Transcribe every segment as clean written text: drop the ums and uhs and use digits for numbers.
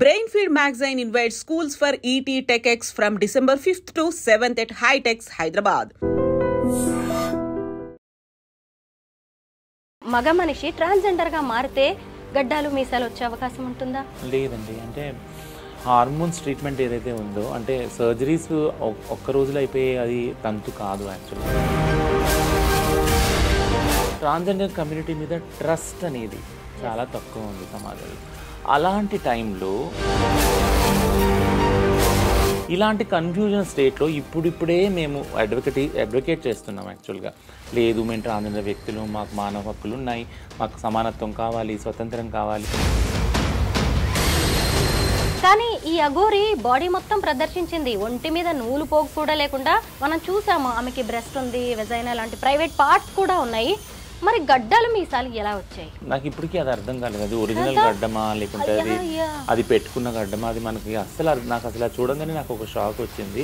Brainfeed magazine invites schools for ET TechX from December 5th to 7th at High-Techs, Hyderabad. మగ మనిషి ట్రాన్స్జెండర్గా మారితే గడ్డాలు మీసాలు వచ్చే అవకాశం ఉంటుందా? లేదండి. అంటే హార్మోన్స్ ట్రీట్మెంట్ ఏదైతే ఉందో, అంటే సర్జరీస్ ఒక్క రోజులో అయిపోయే అది తంతు కాదు. యాక్చువల్గా ట్రాన్స్జెండర్ కమ్యూనిటీ మీద ట్రస్ట్ అనేది చాలా తక్కువ ఉంది సమాజంలో. అలాంటి టైంలో ఇలాంటి కన్ఫ్యూజన్ స్టేట్లో ఇప్పుడిప్పుడే మేము అడ్వకేట్ చేస్తున్నాం. యాక్చువల్గా లేదు, మేము ట్రాన్స్జెండర్ వ్యక్తులు, మాకు మానవ హక్కులు ఉన్నాయి, మాకు సమానత్వం కావాలి, స్వతంత్రం కావాలి. కానీ ఈ అఘోరి బాడీ మొత్తం ప్రదర్శించింది, ఒంటి మీద నూలు పోగు కూడా లేకుండా మనం చూసాము. ఆమెకి బ్రెస్ట్ ఉంది, వెజైనా లాంటి ప్రైవేట్ పార్ట్స్ కూడా ఉన్నాయి. మరి గడ్డలు మీసాలు ఎలా వచ్చాయి? నాకు ఇప్పటికీ అది అర్థం కాలేదు. అది ఒరిజినల్ గడ్డమా లేకుంటే అది పెట్టుకున్న గడ్డమా, అది మనకి నాకు అసలు చూడంగానే నాకు ఒక షాక్ వచ్చింది.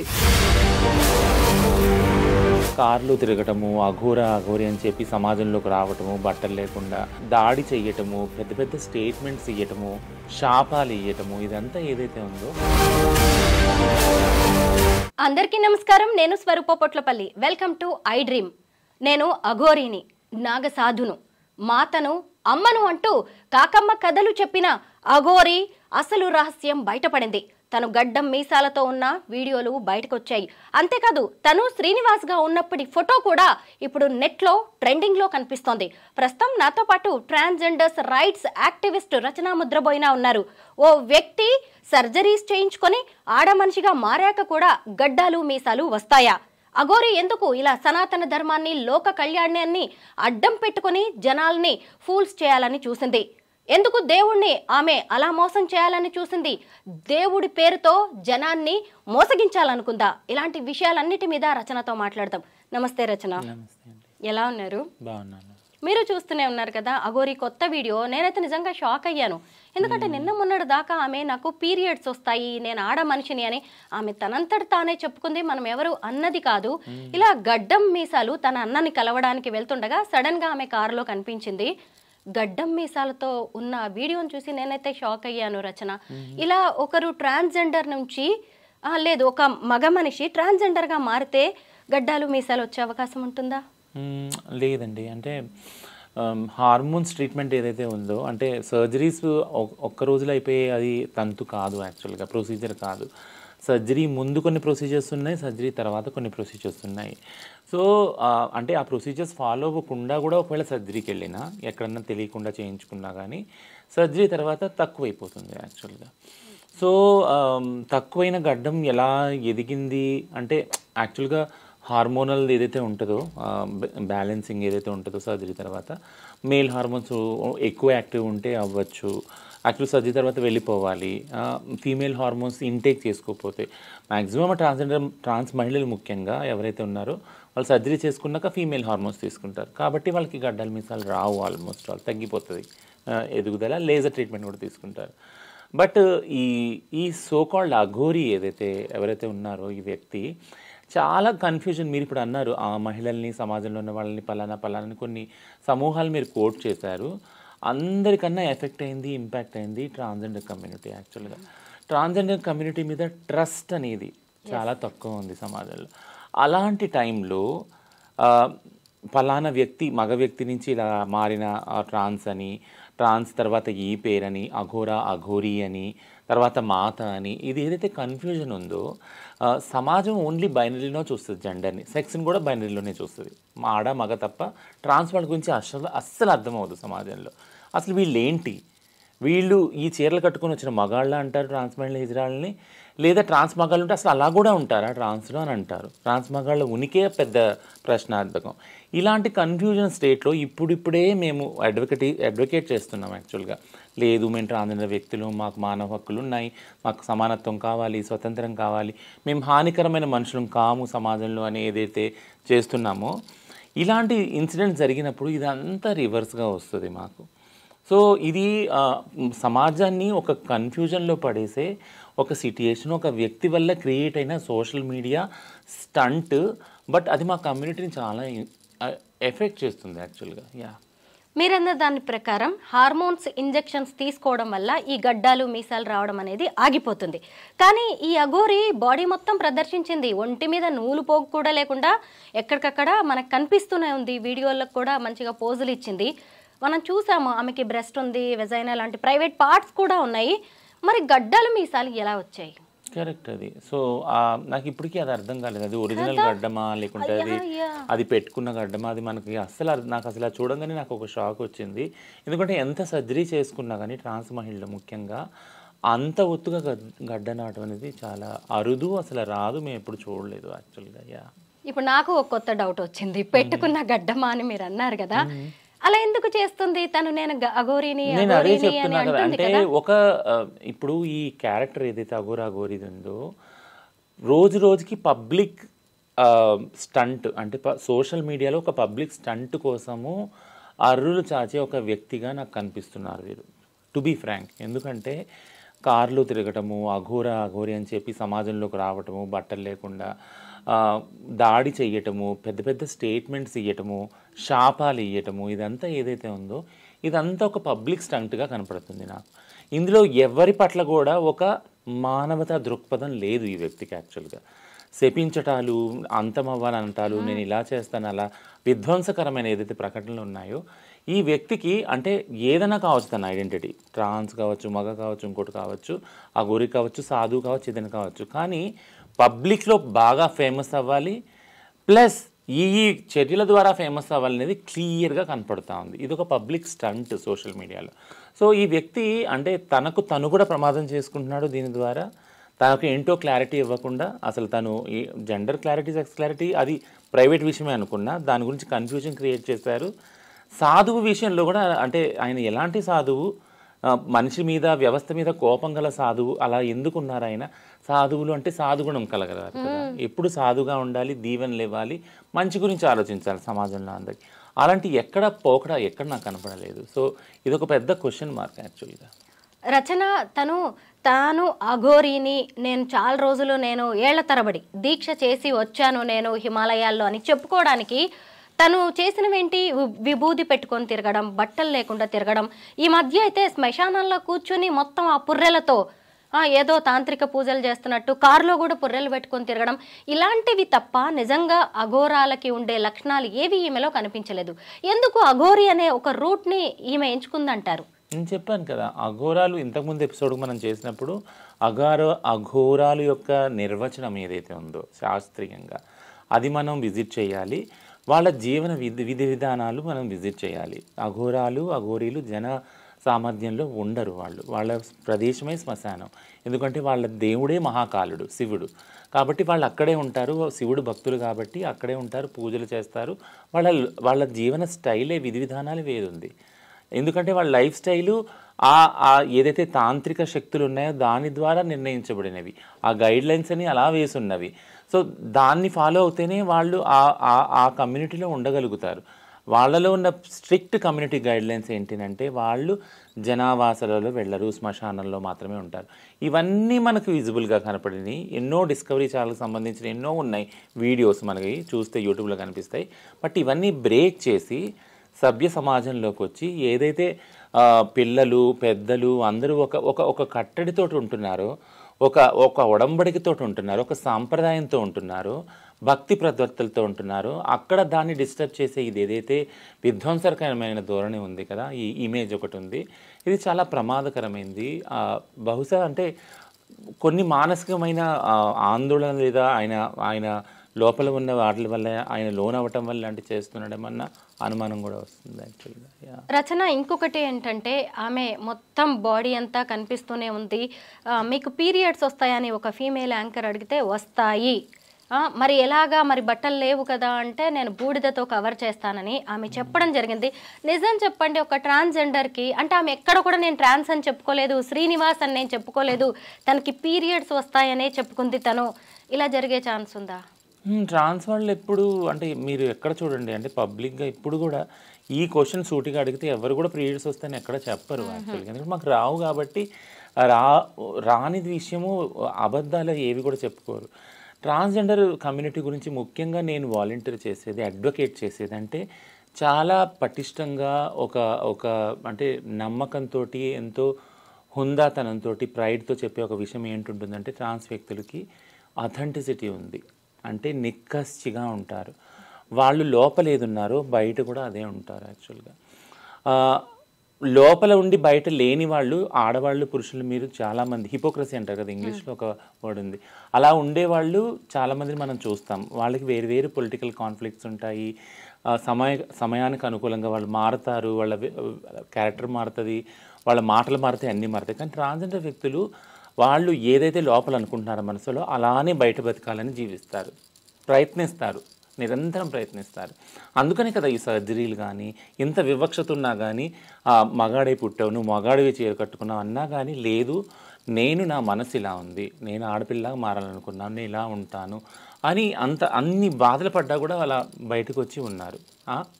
కార్లు తిరగటము, అఘోరి అని చెప్పి సమాజంలోకి రావటము, బట్టలు లేకుండా దాడి చెయ్యటము, పెద్ద పెద్ద స్టేట్మెంట్స్ ఇవ్వటము, శాపాలు ఇవ్వటము, ఇదంతా ఏదైతే ఉందో. అందరికీ నమస్కారం, నేను Swaroopa Potlapalli. Welcome to I dream. నేను అఘోరిని, నాగసాధును, మాతను, అమ్మను అంటూ కాకమ్మ కథలు చెప్పిన అఘోరి అసలు రహస్యం బయటపడింది. తను గడ్డం మీసాలతో ఉన్న వీడియోలు బయటకొచ్చాయి. అంతేకాదు, తను శ్రీనివాస్గా ఉన్నప్పటి ఫోటో కూడా ఇప్పుడు నెట్లో ట్రెండింగ్లో కనిపిస్తోంది. ప్రస్తుతం నాతో పాటు ట్రాన్స్జెండర్స్ రైట్స్ యాక్టివిస్ట్ రచనా ముద్రబోయినా ఉన్నారు. ఓ వ్యక్తి సర్జరీస్ చేయించుకొని ఆడ మనిషిగా మారాక కూడా గడ్డాలు మీసాలు వస్తాయా? అఘోరి ఎందుకు ఇలా సనాతన ధర్మాన్ని, లోక కళ్యాణాన్ని అడ్డం పెట్టుకుని జనాల్ని ఫూల్స్ చేయాలని చూసింది? ఎందుకు దేవుణ్ణి ఆమె అలా మోసం చేయాలని చూసింది? దేవుడి పేరుతో జనాన్ని మోసగించాలనుకుందా? ఇలాంటి విషయాలన్నిటి మీద రచనతో మాట్లాడదాం. నమస్తే రచన, ఎలా ఉన్నారు? బాగున్నాను. మీరు చూస్తూనే ఉన్నారు కదా అఘోరి కొత్త వీడియో. నేనైతే నిజంగా షాక్ అయ్యాను. ఎందుకంటే నిన్న మొన్నటి దాకా ఆమె నాకు పీరియడ్స్ వస్తాయి, నేను ఆడ మనిషిని అని ఆమె తనంతట తానే చెప్పుకుంది. మనం ఎవరు అన్నది కాదు. ఇలా గడ్డం మీసాలు తన అన్నని కలవడానికి వెళ్తుండగా సడన్ గా ఆమె కారులో కనిపించింది. గడ్డం మీసాలతో ఉన్న వీడియోని చూసి నేనైతే షాక్ అయ్యాను రచన. ఇలా ఒకరు ట్రాన్స్జెండర్ నుంచి లేదు, ఒక మగ మనిషి ట్రాన్స్జెండర్గా మారితే గడ్డాలు మీసాలు వచ్చే అవకాశం ఉంటుందా? లేదండి. అంటే హార్మోన్స్ ట్రీట్మెంట్ ఏదైతే ఉందో, అంటే సర్జరీస్ ఒక్క రోజులో అయిపోయే అది తంతు కాదు. యాక్చువల్గా ప్రొసీజర్ కాదు. సర్జరీ ముందు కొన్ని ప్రొసీజర్స్ ఉన్నాయి, సర్జరీ తర్వాత కొన్ని ప్రొసీజర్స్ ఉన్నాయి. సో అంటే ఆ ప్రొసీజర్స్ ఫాలో అవ్వకుండా కూడా ఒకవేళ సర్జరీకి వెళ్ళినా, ఎక్కడన్నా తెలియకుండా చేయించుకున్నా కానీ సర్జరీ తర్వాత తక్కువైపోతుంది యాక్చువల్గా. సో తక్కువైన గడ్డం ఎలా ఎదిగింది అంటే, యాక్చువల్గా హార్మోనల్ ఏదైతే ఉంటుందో, బ్యాలెన్సింగ్ ఏదైతే ఉంటుందో సర్జరీ తర్వాత, మేల్ హార్మోన్స్ ఎక్కువ యాక్టివ్ ఉంటే అవ్వచ్చు, యాక్చువల్ సర్జరీ తర్వాత వెళ్ళిపోవాలి. ఫీమేల్ హార్మోన్స్ ఇంటేక్ చేసుకోకపోతే, మ్యాక్సిమం ట్రాన్స్ మహిళలు ముఖ్యంగా ఎవరైతే ఉన్నారో వాళ్ళు సర్జరీ చేసుకున్నాక ఫీమేల్ హార్మోన్స్ తీసుకుంటారు. కాబట్టి వాళ్ళకి గడ్డల మీసాలు రావు, ఆల్మోస్ట్ వాళ్ళు తగ్గిపోతుంది ఎదుగుదల. లేజర్ ట్రీట్మెంట్ కూడా తీసుకుంటారు. బట్ ఈ సోకాల్డ్ అఘోరి ఎవరైతే ఉన్నారో ఈ వ్యక్తి చాలా కన్ఫ్యూజన్. మీరు ఇప్పుడు అన్నారు ఆ మహిళల్ని, సమాజంలో ఉన్న వాళ్ళని పలానా కొన్ని సమూహాలు మీరు కోట్ చేశారు. అందరికన్నా ఎఫెక్ట్ అయింది, ఇంపాక్ట్ అయింది ట్రాన్స్జెండర్ కమ్యూనిటీ. యాక్చువల్గా ట్రాన్స్జెండర్ కమ్యూనిటీ మీద ట్రస్ట్ అనేది చాలా తక్కువ ఉంది సమాజంలో. అలాంటి టైంలో పలానా వ్యక్తి, మగ వ్యక్తి నుంచి ఇలా మారిన ట్రాన్స్ తర్వాత ఈ పేరని, అఘోరి అని, తర్వాత మాత అని, ఇది ఏదైతే కన్ఫ్యూజన్ ఉందో, సమాజం ఓన్లీ బైనరీలో చూస్తుంది. జెండర్ని, సెక్స్ని కూడా బైనరీలోనే చూస్తుంది. ఆడ మగ తప్ప ట్రాన్స్ వాళ్ళ గురించి అస్సలు అర్థమవుతుంది సమాజంలో. అసలు వీళ్ళు ఈ చీరలు కట్టుకొని వచ్చిన మగాళ్ళ అంటారు ట్రాన్స్ మహిళ హిజ్రాలని, లేదా ట్రాన్స్ మగాళ్ళు ఉంటే అసలు అలా కూడా ఉంటారా ట్రాన్స్లో అని అంటారు. ట్రాన్స్ మగాళ్ళ ఉనికే పెద్ద ప్రశ్నార్థకం. ఇలాంటి కన్ఫ్యూజన్ స్టేట్లో ఇప్పుడిప్పుడే మేము అడ్వకేట్ చేస్తున్నాం. యాక్చువల్గా లేదు, మేము ట్రాన్స్జెండర్ వ్యక్తులు, మాకు మానవ హక్కులు ఉన్నాయి, మాకు సమానత్వం కావాలి, స్వతంత్రం కావాలి, మేము హానికరమైన మనుషులం కాము సమాజంలో అని ఏదైతే చేస్తున్నామో, ఇలాంటి ఇన్సిడెంట్ జరిగినప్పుడు ఇదంతా రివర్స్గా వస్తుంది మాకు. సో ఇది సమాజాన్ని ఒక కన్ఫ్యూజన్లో పడేసే ఒక సిట్యుయేషన్, ఒక వ్యక్తి వల్ల క్రియేట్ అయిన సోషల్ మీడియా స్టంట్. బట్ అది మా కమ్యూనిటీని చాలా ఎఫెక్ట్ చేస్తుంది యాక్చువల్గా. మీరన్న దాని ప్రకారం హార్మోన్స్ ఇంజెక్షన్స్ తీసుకోవడం వల్ల ఈ గడ్డాలు మీసాలు రావడం అనేది ఆగిపోతుంది. కానీ ఈ అఘోరి బాడీ మొత్తం ప్రదర్శించింది, ఒంటి మీద నూలు పోగు కూడా లేకుండా ఎక్కడికక్కడ మనకు కనిపిస్తూనే ఉంది. వీడియోలకు కూడా మంచిగా పోజులు ఇచ్చింది, మనం చూసాము. ఆమెకి బ్రెస్ట్ ఉంది, వెజైనా లాంటి ప్రైవేట్ పార్ట్స్ కూడా ఉన్నాయి. మరి గడ్డాలు మీసాలు ఎలా వచ్చాయి? కరెక్ట్. అది సో నాకు ఇప్పటికీ అది అర్థం కాలేదు, అది ఒరిజినల్ గడ్డమా లేకుంటే అది పెట్టుకున్న గడ్డమా, అది మనకి నాకు అసలు చూడంగానే నాకు ఒక షాక్ వచ్చింది. ఎందుకంటే ఎంత సర్జరీ చేసుకున్నా కానీ ట్రాన్స్ మహిళలు ముఖ్యంగా అంత ఒత్తుగా గడ్డ నాటం అనేది చాలా అరుదు, అసలు రాదు, మేము ఎప్పుడు చూడలేదు యాక్చువల్గా. ఇప్పుడు నాకు ఒక కొత్త డౌట్ వచ్చింది, పెట్టుకున్న గడ్డమా అని మీరు అన్నారు కదా, అలా ఎందుకు చేస్తుంది తను? నేను అఘోరిని నేను అదే చెప్తున్నా కదా, అంటే ఇప్పుడు ఈ క్యారెక్టర్ ఏదైతే అఘోరిది ఉందో రోజు రోజుకి పబ్లిక్ స్టంట్, అంటే సోషల్ మీడియాలో ఒక పబ్లిక్ స్టంట్ కోసము అర్రులు చాచే ఒక వ్యక్తిగా నాకు కనిపిస్తున్నారు వీరు, టు బీ ఫ్రాంక్. ఎందుకంటే కార్లో తిరగటము, అఘోరి అని చెప్పి సమాజంలోకి రావటము, బట్టలు లేకుండా దాడి చెయ్యటము, పెద్ద పెద్ద స్టేట్మెంట్స్ ఇవ్వటము, శాపాలు ఇవ్వటము, ఇదంతా ఏదైతే ఉందో ఇదంతా ఒక పబ్లిక్ స్టంట్గా కనపడుతుంది నాకు. ఇందులో ఎవరి పట్ల కూడా ఒక మానవతా దృక్పథం లేదు ఈ వ్యక్తికి. యాక్చువల్గా శపించటాలు, అంతమవ్వాలంటాలు, నేను ఇలా చేస్తాను, అలా విధ్వంసకరమైన ఏదైతే ప్రకటనలు ఉన్నాయో ఈ వ్యక్తికి, అంటే ఏదైనా కావచ్చు తన ఐడెంటిటీ, ట్రాన్స్ కావచ్చు, మగ కావచ్చు, ఇంకోటి కావచ్చు, అఘోరి కావచ్చు, సాధువు కావచ్చు, ఏదైనా కావచ్చు, కానీ పబ్లిక్లో బాగా ఫేమస్ అవ్వాలి, ప్లస్ ఈ చర్యల ద్వారా ఫేమస్ అవ్వాలనేది క్లియర్గా కనపడుతూ ఉంది. ఇది ఒక పబ్లిక్ స్టంట్ సోషల్ మీడియాలో. సో ఈ వ్యక్తి అంటే తను కూడా ప్రమాదం చేసుకుంటున్నాడు దీని ద్వారా. తనకు ఏంటో క్లారిటీ ఇవ్వకుండా, అసలు తను జెండర్ క్లారిటీ, సెక్స్ క్లారిటీ అది ప్రైవేట్ విషయమే అనుకున్నా, దాని గురించి కన్ఫ్యూజన్ క్రియేట్ చేశారు. సాధువు విషయంలో కూడా, అంటే ఆయన ఎలాంటి సాధువు, మనిషి మీద, వ్యవస్థ మీద కోపం గల సాధువు, అలా ఎందుకున్నారు ఆయన? సాధువులు అంటే సాధుగుణం కలగరారు కదా, ఎప్పుడు సాధుగా ఉండాలి, దీవెనలు ఇవ్వాలి, మంచి గురించి ఆలోచించాలి సమాజంలో అందరికి. అలాంటి ఎక్కడ నాకు కనపడలేదు. సో ఇదొక పెద్ద క్వశ్చన్ మార్క్ యాక్చువల్గా. రచన తాను అఘోరిని, నేను చాలా రోజులు, నేను ఏళ్ల తరబడి దీక్ష చేసి వచ్చాను నేను హిమాలయాల్లో అని చెప్పుకోవడానికి తను చేసినవేంటి? విభూది పెట్టుకొని తిరగడం, బట్టలు లేకుండా తిరగడం. ఈ మధ్య అయితే శ్మశానాల్లో కూర్చుని మొత్తం ఆ పుర్రెలతో ఏదో తాంత్రిక పూజలు చేస్తున్నట్టు కారులో కూడా పుర్రెలు పెట్టుకొని తిరగడం, ఇలాంటివి తప్ప నిజంగా అఘోరాలకి ఉండే లక్షణాలు ఏవి ఈమెలో కనిపించలేదు. ఎందుకు అఘోరి అనే ఒక రూట్ని ఈమె ఎంచుకుందంటారు? నేను చెప్పాను కదా, అఘోరాలు ఇంతకుముందు ఎపిసోడ్ మనం చేసినప్పుడు అఘోరాలు యొక్క నిర్వచనం ఏదైతే ఉందో శాస్త్రీయంగా అది మనం విజిట్ చేయాలి. వాళ్ళ జీవన విధి విధానాలు మనం విజిట్ చేయాలి. అఘోరీలు జన సామర్థ్యంలో ఉండరు. వాళ్ళ ప్రదేశమే శ్మశానం. ఎందుకంటే వాళ్ళ దేవుడే మహాకాలుడు, శివుడు. కాబట్టి వాళ్ళు అక్కడే ఉంటారు. శివుడు భక్తులు కాబట్టి అక్కడే ఉంటారు, పూజలు చేస్తారు. వాళ్ళ జీవన స్టైలే, విధి విధానాలు వేరుంది. ఎందుకంటే వాళ్ళ లైఫ్ స్టైలు ఏదైతే తాంత్రిక శక్తులు ఉన్నాయో దాని ద్వారా నిర్ణయించబడినవి. ఆ గైడ్ లైన్స్ అని అలా వేసున్నవి. సో దాన్ని ఫాలో అవుతేనే వాళ్ళు ఆ కమ్యూనిటీలో ఉండగలుగుతారు. వాళ్ళలో ఉన్న స్ట్రిక్ట్ కమ్యూనిటీ గైడ్ లైన్స్ ఏంటంటే వాళ్ళు జనావాసాలలో వెళ్ళరు, శ్మశానంలో మాత్రమే ఉంటారు. ఇవన్నీ మనకు విజిబుల్గా కనపడినాయి. ఎన్నో డిస్కవరీ ఛానల్కి సంబంధించిన ఎన్నో ఉన్నాయి వీడియోస్, మనకి చూస్తే యూట్యూబ్లో కనిపిస్తాయి. బట్ ఇవన్నీ బ్రేక్ చేసి సభ్య సమాజంలోకి వచ్చి ఏదైతే పిల్లలు, పెద్దలు అందరూ ఒక కట్టడితో ఉంటున్నారో, ఒక ఒడంబడికతో ఉంటున్నారు, ఒక సాంప్రదాయంతో ఉంటున్నారు, భక్తి ప్రవర్తలతో ఉంటున్నారు, అక్కడ దాన్ని డిస్టర్బ్ చేసే ఇది ఏదైతే విధ్వంసకరమైన ధోరణి ఉంది కదా, ఈ ఇమేజ్ ఒకటి ఉంది, ఇది చాలా ప్రమాదకరమైంది. బహుశా అంటే కొన్ని మానసికమైన ఆందోళన లేదా ఆయన లోపల ఉన్న వాటి వల్ల, ఆయన లోన్ అవ్వటం వల్ల లాంటి చేస్తున్నాడేమన్నా అనుమానం కూడా వస్తుంది యాక్చువల్గా. రచన ఇంకొకటి ఏంటంటే ఆమె మొత్తం బాడీ అంతా కనిపిస్తూనే ఉంది. మీకు పీరియడ్స్ వస్తాయని ఒక ఫీమేల్ యాంకర్ అడిగితే వస్తాయి, మరి ఎలాగా, మరి బట్టలు లేవు కదా అంటే నేను బూడిదతో కవర్ చేస్తానని ఆమె చెప్పడం జరిగింది. నిజం చెప్పండి, ఒక ట్రాన్స్జెండర్కి అంటే ఆమె ఎక్కడ కూడా నేను ట్రాన్స్ అని చెప్పుకోలేదు, శ్రీనివాస్ అని నేను చెప్పుకోలేదు, తనకి పీరియడ్స్ వస్తాయనే చెప్పుకుంది తను. ఇలా జరిగే ఛాన్స్ ఉందా? ట్రాన్స్ వాళ్ళు ఎప్పుడు, అంటే మీరు ఎక్కడ చూడండి, అంటే పబ్లిక్గా ఇప్పుడు కూడా ఈ క్వశ్చన్ సూటిగా అడిగితే ఎవరు కూడా పీరియడ్స్ వస్తాయని ఎక్కడ చెప్పరు యాక్చువల్గా. ఎందుకంటే మాకు రావు కాబట్టి రాని విషయము అబద్ధాలు ఏవి కూడా చెప్పుకోరు. ట్రాన్స్జెండర్ కమ్యూనిటీ గురించి ముఖ్యంగా నేను వాలంటీర్ చేసేది, అడ్వకేట్ చేసేది అంటే చాలా పటిష్టంగా ఒక ఒక అంటే నమ్మకంతో ఎంతో హుందాతనంతో ప్రైడ్తో చెప్పే ఒక విషయం ఏంటుంటుందంటే ట్రాన్స్ వ్యక్తులకి అథెంటిసిటీ ఉంది, అంటే నిక్కచ్చిగా ఉంటారు. వాళ్ళు లోపల ఏది ఉన్నారో బయట కూడా అదే ఉంటారు. యాక్చువల్గా లోపల ఉండి బయట లేని వాళ్ళు ఆడవాళ్ళు పురుషులు మీరు చాలామంది హిపోక్రసీ అంటారు కదా ఇంగ్లీష్లో ఒక వర్డ్ ఉంది, అలా ఉండేవాళ్ళు చాలామందిని మనం చూస్తాం. వాళ్ళకి వేరు వేరు పొలిటికల్ కాన్ఫ్లిక్ట్స్ ఉంటాయి, సమయానికి అనుకూలంగా వాళ్ళు మారుతారు, వాళ్ళ క్యారెక్టర్ మారుతుంది, వాళ్ళ మాటలు మారుతాయి, అన్నీ మారుతాయి. కానీ ట్రాన్స్జెండర్ వ్యక్తులు వాళ్ళు ఏదైతే లోపల అనుకుంటున్నారో మనసులో అలానే బయట బతకాలని జీవిస్తారు, ప్రయత్నిస్తారు, నిరంతరం ప్రయత్నిస్తారు. అందుకని కదా ఈ సర్జరీలు కానీ ఇంత వివక్షత ఉన్నా కానీ మగాడే పుట్టావు, నువ్వు మగాడివి చీర కట్టుకున్నావు అన్నా కానీ లేదు, నేను నా మనసు ఇలా ఉంది, నేను ఆడపిల్లగా మారాలనుకున్నాను, నేను ఇలా ఉంటాను అని అన్ని బాధలు పడ్డా కూడా అలా బయటకు వచ్చి ఉన్నారు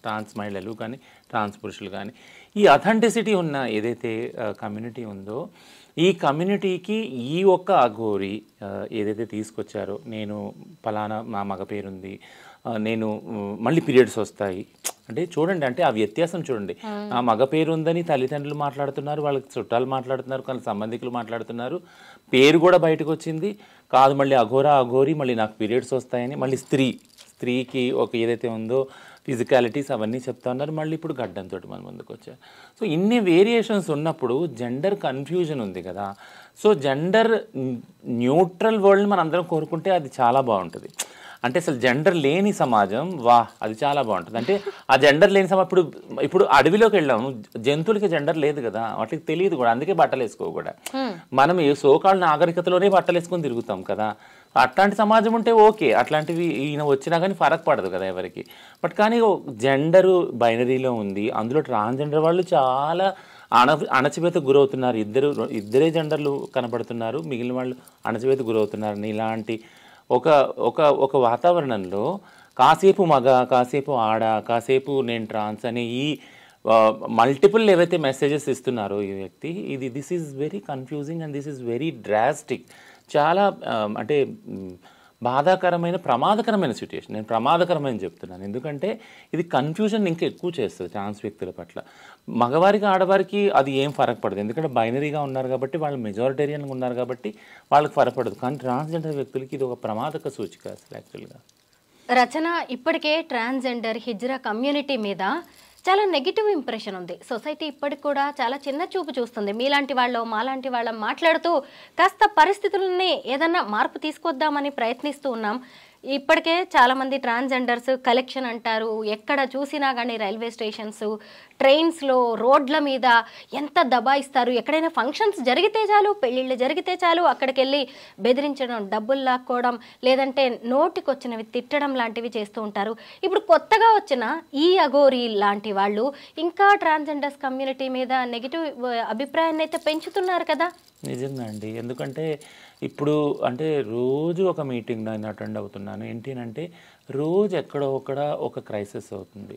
ట్రాన్స్ మహిళలు కానీ ట్రాన్స్ పురుషులు కానీ. ఈ అథెంటిసిటీ ఉన్న ఏదైతే కమ్యూనిటీ ఉందో ఈ కమ్యూనిటీకి ఈ ఒక్క అఘోరి ఏదైతే తీసుకొచ్చారో, నేను ఫలానా మా మగ పేరుంది, నేను మళ్ళీ పీరియడ్స్ వస్తాయి అంటే చూడండి, అంటే ఆ వ్యత్యాసం చూడండి. ఆ మగ పేరు ఉందని తల్లిదండ్రులు మాట్లాడుతున్నారు, వాళ్ళకి చుట్టాలు మాట్లాడుతున్నారు, కానీ సంబంధికులు మాట్లాడుతున్నారు, పేరు కూడా బయటకు వచ్చింది కాదు, మళ్ళీ అఘోరి మళ్ళీ నాకు పీరియడ్స్ వస్తాయని, మళ్ళీ స్త్రీకి ఒక ఏదైతే ఉందో ఫిజికాలిటీస్ అవన్నీ చెప్తా ఉన్నారు, మళ్ళీ ఇప్పుడు గడ్డంతో మన ముందుకు వచ్చారు. సో ఇన్ని వేరియేషన్స్ ఉన్నప్పుడు జెండర్ కన్ఫ్యూజన్ ఉంది కదా. సో జెండర్ న్యూట్రల్ వరల్డ్ని మనం అందరం కోరుకుంటే అది చాలా బాగుంటుంది. అంటే అసలు జెండర్ లేని సమాజం అది చాలా బాగుంటుంది. అంటే ఆ జెండర్ లేని సమాజం ఇప్పుడు అడవిలోకి వెళ్ళాము, జంతువులకి జెండర్ లేదు కదా, వాటికి తెలియదు కూడా, అందుకే బట్టలు వేసుకో కూడా. మనం ఏ సోకాళ్ళ నాగరికతలోనే బట్టలు వేసుకొని తిరుగుతాం కదా. అట్లాంటి సమాజం ఉంటే ఓకే, అట్లాంటివి ఈయన వచ్చినా కానీ ఫరక్ పడదు కదా ఎవరికి. బట్ కానీ జెండరు బైనరీలో ఉంది, అందులో ట్రాన్స్జెండర్ వాళ్ళు చాలా అణచివేతకు గురవుతున్నారు. ఇద్దరే జెండర్లు కనపడుతున్నారు, మిగిలిన వాళ్ళు అణచివేతకు గురవుతున్నారు. ఇలాంటి ఒక వాతావరణంలో కాసేపు మగ, కాసేపు ఆడ, కాసేపు నేను ట్రాన్స్ అనే ఈ మల్టిపుల్ ఏవైతే మెసేజెస్ ఇస్తున్నారో ఈ వ్యక్తి, this is very confusing and this is very drastic. చాలా అంటే బాధాకరమైన ప్రమాదకరమైన సిచ్యుయేషన్. నేను ప్రమాదకరమైన చెప్తున్నాను ఎందుకంటే ఇది కన్ఫ్యూజన్ ఇంకా ఎక్కువ చేస్తుంది ట్రాన్స్ వ్యక్తుల పట్ల. మగవారికి ఆడవారికి అది ఏం ఫరక్ పడదు, ఎందుకంటే బైనరీగా ఉన్నారు కాబట్టి, వాళ్ళు మెజారిటేరియన్గా ఉన్నారు కాబట్టి వాళ్ళకి ఫరక్ పడదు. కానీ ట్రాన్స్జెండర్ వ్యక్తులకి ఇది ఒక ప్రమాదక సూచిక అసలు యాక్చువల్గా. రచన, ఇప్పటికే ట్రాన్స్జెండర్ హిజ్రా కమ్యూనిటీ మీద చాలా నెగిటివ్ ఇంప్రెషన్ ఉంది. సొసైటీ ఇప్పటికి కూడా చాలా చిన్న చూపు చూస్తుంది. మీలాంటి వాళ్ళు మాలాంటి వాళ్ళం మాట్లాడుతూ కాస్త పరిస్థితులని ఏదన్నా మార్పు తీసుకొద్దామని ప్రయత్నిస్తూ ఉన్నాం. ఇప్పటికే చాలామంది ట్రాన్స్జెండర్స్ కలెక్షన్ అంటారు, ఎక్కడ చూసినా కానీ రైల్వే స్టేషన్స్, ట్రైన్స్లో, రోడ్ల మీద ఎంత దబాయిస్తారు. ఎక్కడైనా ఫంక్షన్స్ జరిగితే చాలు, పెళ్ళిళ్ళు జరిగితే చాలు, అక్కడికి వెళ్ళి బెదిరించడం, డబ్బులు లాక్కోవడం, లేదంటే నోటికొచ్చినవి తిట్టడం లాంటివి చేస్తూ ఉంటారు. ఇప్పుడు కొత్తగా వచ్చిన ఈ అఘోరి లాంటి వాళ్ళు ఇంకా ట్రాన్స్జెండర్స్ కమ్యూనిటీ మీద నెగిటివ్ అభిప్రాయాన్ని అయితే పెంచుతున్నారు కదా. నిజంగా అండి, ఎందుకంటే ఇప్పుడు అంటే రోజు ఒక మీటింగ్ నేను అటెండ్ అవుతున్నాను. ఏంటంటే రోజు ఎక్కడో ఒక క్రైసిస్ అవుతుంది.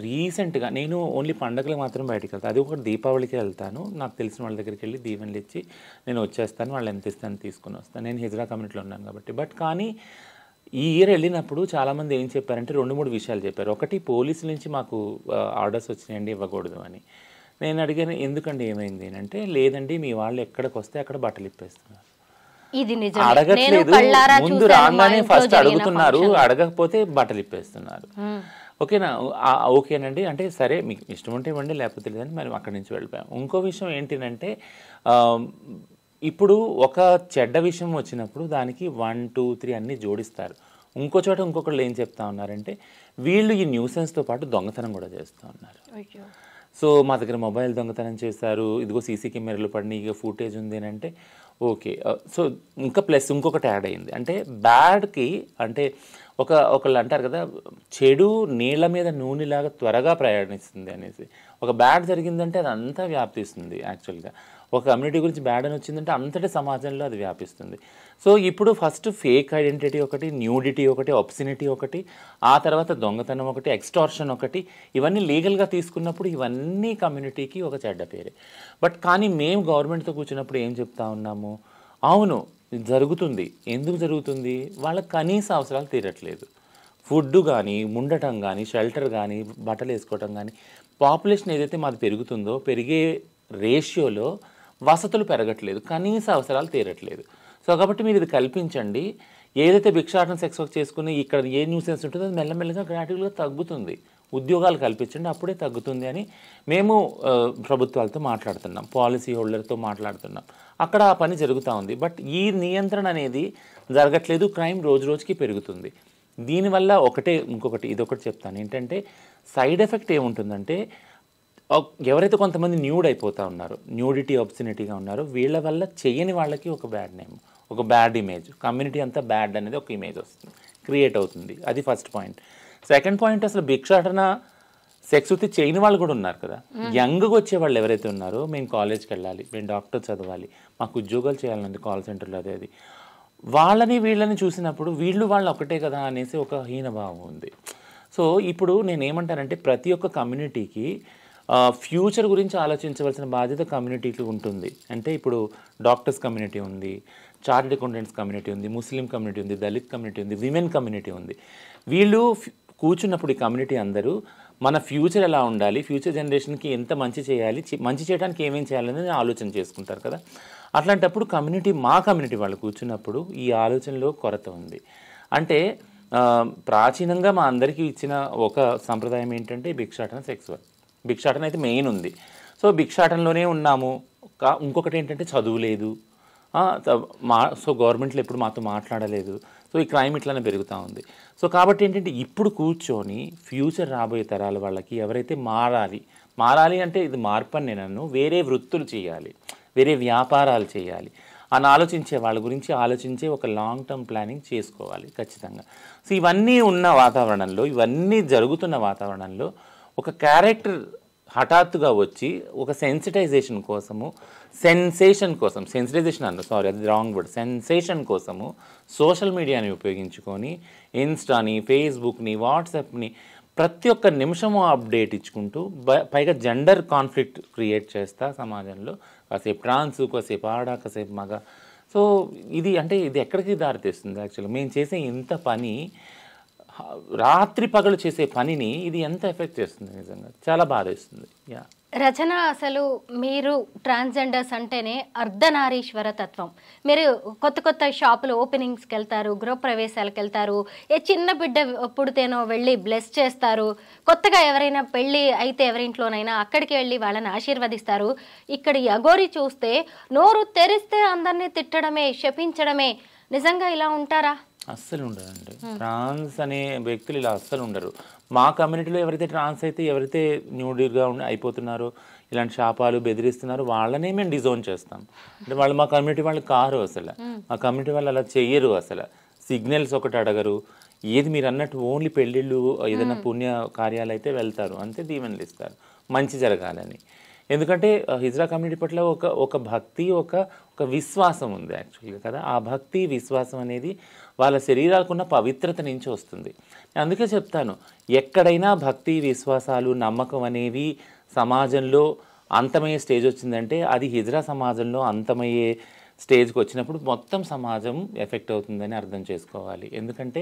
రీసెంట్గా నేను ఓన్లీ పండగలకు మాత్రం బయటకు వెళ్తాను, అది ఒకటి దీపావళికి వెళ్తాను. నాకు తెలిసిన వాళ్ళ దగ్గరికి వెళ్ళి దీవెనలు ఇచ్చి నేను వచ్చేస్తాను, వాళ్ళు ఎంత ఇస్తాను తీసుకుని వస్తాను. నేను హిజ్రా కమ్యూనిటీలో ఉన్నాను కాబట్టి. బట్ కానీ ఈ ఇయర్ వెళ్ళినప్పుడు చాలామంది ఏం చెప్పారంటే 2-3 విషయాలు చెప్పారు. ఒకటి, పోలీసుల నుంచి మాకు ఆర్డర్స్ వచ్చినాయండి ఇవ్వకూడదు అని. నేను అడిగాను ఎందుకండి ఏమైంది అంటే, లేదండి మీ వాళ్ళు ఎక్కడికి వస్తే అక్కడ బట్టలు ఇప్పేస్తున్నారు, అడగట్లేదు, ముందు రాగానే ఫస్ట్ అడుగుతున్నారు, అడగకపోతే బట్టలు ఇప్పేస్తున్నారు. ఓకేనండి అంటే సరే మీకు ఇష్టం ఉంటే ఇవ్వండి లేకపోతే లేదని మరి అక్కడి నుంచి వెళ్ళిపోయాం. ఇంకో విషయం ఏంటంటే ఇప్పుడు ఒక చెడ్డ విషయం వచ్చినప్పుడు దానికి 1, 2, 3 అన్నీ జోడిస్తారు. ఇంకో చోట ఇంకొకళ్ళు ఏం చెప్తా ఉన్నారంటే వీళ్ళు ఈ న్యూసెన్స్తో పాటు దొంగతనం కూడా చేస్తూ ఉన్నారు. సో మా దగ్గర మొబైల్ దొంగతనం చేశారు, ఇదిగో సీసీ కెమెరాలు పడినాయి, ఇక ఫుటేజ్ ఉంది అని అంటే ఓకే. సో ఇంకా ప్లస్ ఇంకొకటి యాడ్ అయింది అంటే బ్యాడ్కి అంటే ఒకళ్ళు అంటారు కదా, చెడు నీళ్ళ మీద నూనెలాగా త్వరగా ప్రయాణిస్తుంది అనేసి. ఒక బ్యాడ్ జరిగిందంటే అది అంతా వ్యాపిస్తుంది. యాక్చువల్గా ఒక కమ్యూనిటీ గురించి బ్యాడ్ అని వచ్చిందంటే అంతటి సమాజంలో అది వ్యాపిస్తుంది. సో ఇప్పుడు ఫస్ట్ ఫేక్ ఐడెంటిటీ ఒకటి, న్యూడిటీ ఒకటి, ఆబ్సినిటీ ఒకటి, ఆ తర్వాత దొంగతనం ఒకటి, ఎక్స్టార్షన్ ఒకటి, ఇవన్నీ లీగల్గా తీసుకున్నప్పుడు ఇవన్నీ కమ్యూనిటీకి ఒక చెడ్డ పేరే. బట్ కానీ మేము గవర్నమెంట్తో కూర్చున్నప్పుడు ఏం చెప్తా ఉన్నాము, అవును ఇది జరుగుతుంది. ఎందుకు జరుగుతుంది? వాళ్ళ కనీస అవసరాలు తీరట్లేదు. ఫుడ్ కానీ, ఉండటం కానీ, షెల్టర్ కానీ, బట్టలు వేసుకోవటం కానీ, పాపులేషన్ ఏదైతే మాది పెరుగుతుందో పెరిగే రేషియోలో వసతులు పెరగట్లేదు, కనీస అవసరాలు తీరట్లేదు. సో కాబట్టి మీరు ఇది కల్పించండి. ఏదైతే భిక్షాటన సెక్స్ వర్క్ చేసుకుని ఇక్కడ ఏ న్యూసెన్స్ ఉంటుందో అది మెల్లమెల్లగా గ్రాడ్యువల్గా తగ్గుతుంది. ఉద్యోగాలు కల్పించండి, అప్పుడే తగ్గుతుంది అని మేము ప్రభుత్వాలతో మాట్లాడుతున్నాం, పాలసీ హోల్డర్తో మాట్లాడుతున్నాం. అక్కడ ఆ పని జరుగుతూ ఉంది. బట్ ఈ నియంత్రణ అనేది జరగట్లేదు. క్రైమ్ రోజు రోజుకి పెరుగుతుంది. దీనివల్ల ఇంకొకటి ఇదొకటి చెప్తాను ఏంటంటే, సైడ్ ఎఫెక్ట్ ఏముంటుందంటే, ఎవరైతే కొంతమంది న్యూడ్ అయిపోతూ ఉన్నారో, న్యూడిటీ ఆబ్సినిటీగా ఉన్నారో, వీళ్ళ వల్ల చేయని వాళ్ళకి ఒక బ్యాడ్ నేమ్, ఒక బ్యాడ్ ఇమేజ్, కమ్యూనిటీ అంతా బ్యాడ్ అనేది ఒక ఇమేజ్ వస్తుంది, క్రియేట్ అవుతుంది. అది ఫస్ట్ పాయింట్. సెకండ్ పాయింట్, అసలు భిక్షాటన సెక్స్ వృత్తి చేయని వాళ్ళు కూడా ఉన్నారు కదా. యంగ్గా వచ్చే వాళ్ళు ఎవరైతే ఉన్నారో, మేము కాలేజ్కి వెళ్ళాలి, మేము డాక్టర్ చదవాలి, మాకు ఉద్యోగాలు చేయాలన్నది కాల్ సెంటర్లో అది వాళ్ళని వీళ్ళని చూసినప్పుడు వీళ్ళు వాళ్ళు ఒకటే కదా అనేసి ఒక హీనభావం ఉంది. సో ఇప్పుడు నేనేమంటానంటే, ప్రతి ఒక్క కమ్యూనిటీకి ఫ్యూచర్ గురించి ఆలోచించవలసిన బాధ్యత కమ్యూనిటీకి ఉంటుంది. అంటే ఇప్పుడు డాక్టర్స్ కమ్యూనిటీ ఉంది, చార్టెడ్ అకౌంటెంట్స్ కమ్యూనిటీ ఉంది, ముస్లిం కమ్యూనిటీ ఉంది, దళిత్ కమ్యూనిటీ ఉంది, విమెన్ కమ్యూనిటీ ఉంది. వీళ్ళు కూర్చున్నప్పుడు ఈ కమ్యూనిటీ అందరూ మన ఫ్యూచర్ ఎలా ఉండాలి, ఫ్యూచర్ జనరేషన్కి ఎంత మంచి చేయాలి, మంచి చేయడానికి ఏమేం చేయాలనేది ఆలోచన చేసుకుంటారు కదా. అట్లాంటప్పుడు మా కమ్యూనిటీ వాళ్ళు కూర్చున్నప్పుడు ఈ ఆలోచనలో కొరత ఉంది. అంటే ప్రాచీనంగా మా అందరికీ ఇచ్చిన ఒక సంప్రదాయం ఏంటంటే భిక్షాటన సెక్స్ వర్క్. భిక్షాటన అయితే మెయిన్ ఉంది. సో భిక్షాటనలోనే ఉన్నాము. ఇంకొకటి ఏంటంటే చదువు లేదు, సో గవర్నమెంట్లో ఎప్పుడు మాతో మాట్లాడలేదు. సో ఈ క్రైమ్ ఇట్లానే పెరుగుతూ ఉంది. సో కాబట్టి ఏంటంటే, ఇప్పుడు కూర్చొని ఫ్యూచర్ రాబోయే తరాల వాళ్ళకి ఎవరైతే మారాలి అంటే ఇది మార్పు అని నేను వేరే వృత్తులు చేయాలి, వేరే వ్యాపారాలు చేయాలి అని ఆలోచించే వాళ్ళ గురించి ఆలోచించే ఒక లాంగ్ టర్మ్ ప్లానింగ్ చేసుకోవాలి ఖచ్చితంగా. సో ఇవన్నీ ఉన్న వాతావరణంలో, ఇవన్నీ జరుగుతున్న వాతావరణంలో ఒక క్యారెక్టర్ హఠాత్తుగా వచ్చి ఒక సెన్సిటైజేషన్ కోసము, సెన్సిటైజేషన్ అది రాంగ్ వర్డ్, సెన్సేషన్ కోసము సోషల్ మీడియాని ఉపయోగించుకొని ఇన్స్టాని, ఫేస్బుక్ని, వాట్సాప్ని ప్రతి ఒక్క నిమిషము అప్డేట్ ఇచ్చుకుంటూ, పైగా జెండర్ కాన్ఫ్లిక్ట్ క్రియేట్ చేస్తా సమాజంలో, కాసేపు ట్రాన్స్, కాసేపు ఆడ, కాసేపు మగ. సో ఇది ఎక్కడికి దారితీస్తుంది? యాక్చువల్గా మేము చేసే ఇంత పని, రాత్రి పగలు చేసే పనిని ఇది ఎంత ఎఫెక్ట్ చేస్తుంది? నిజంగా చాలా బాధేస్తుంది. రచన, అసలు మీరు ట్రాన్స్జెండర్స్ అంటేనే అర్ధనారీశ్వర తత్వం. మీరు కొత్త షాపులు ఓపెనింగ్స్కి వెళ్తారు, గృహప్రవేశాలకు వెళ్తారు, ఏ చిన్న బిడ్డ పుడితేనో వెళ్ళి బ్లెస్ చేస్తారు, కొత్తగా ఎవరైనా పెళ్ళి అయితే ఎవరింట్లోనైనా అక్కడికి వెళ్ళి వాళ్ళని ఆశీర్వదిస్తారు. ఇక్కడ అఘోరి చూస్తే నోరు తెరిస్తే అందరినీ తిట్టడమే, శపించడమే. నిజంగా ఇలా ఉంటారా? అస్సలు ఉండదండి. ట్రాన్స్ అనే వ్యక్తులు ఇలా అస్సలు ఉండరు. మా కమ్యూనిటీలో ఎవరైతే ట్రాన్స్ అయితే, ఎవరైతే న్యూడ్గా అయిపోతున్నారో, ఇలాంటి శాపాలు బెదిరిస్తున్నారో వాళ్ళనే మేము డిజోన్ చేస్తాం. అంటే వాళ్ళు మా కమ్యూనిటీ వాళ్ళు కారు, అసలు మా కమ్యూనిటీ వాళ్ళు అలా చెయ్యరు. అసలు సిగ్నల్స్ ఒకటి అడగరు. ఏది మీరు అన్నట్టు ఓన్లీ పెళ్ళిళ్ళు, ఏదైనా పుణ్య కార్యాలు అయితే వెళ్తారు, అంతే దీవెనలు ఇస్తారు మంచి జరగాలని. ఎందుకంటే హిజ్రా కమ్యూనిటీ పట్ల ఒక భక్తి, ఒక విశ్వాసం ఉంది యాక్చువల్గా కదా. ఆ భక్తి విశ్వాసం అనేది వాళ్ళ శరీరాలకున్న పవిత్రత నుంచి వస్తుంది. అందుకే చెప్తాను, ఎక్కడైనా భక్తి విశ్వాసాలు నమ్మకం అనేవి సమాజంలో అంతమయ్యే స్టేజ్ వచ్చిందంటే అది హిజ్రా సమాజంలో అంతమయ్యే స్టేజ్కి వచ్చినప్పుడు మొత్తం సమాజం ఎఫెక్ట్ అవుతుందని అర్థం చేసుకోవాలి. ఎందుకంటే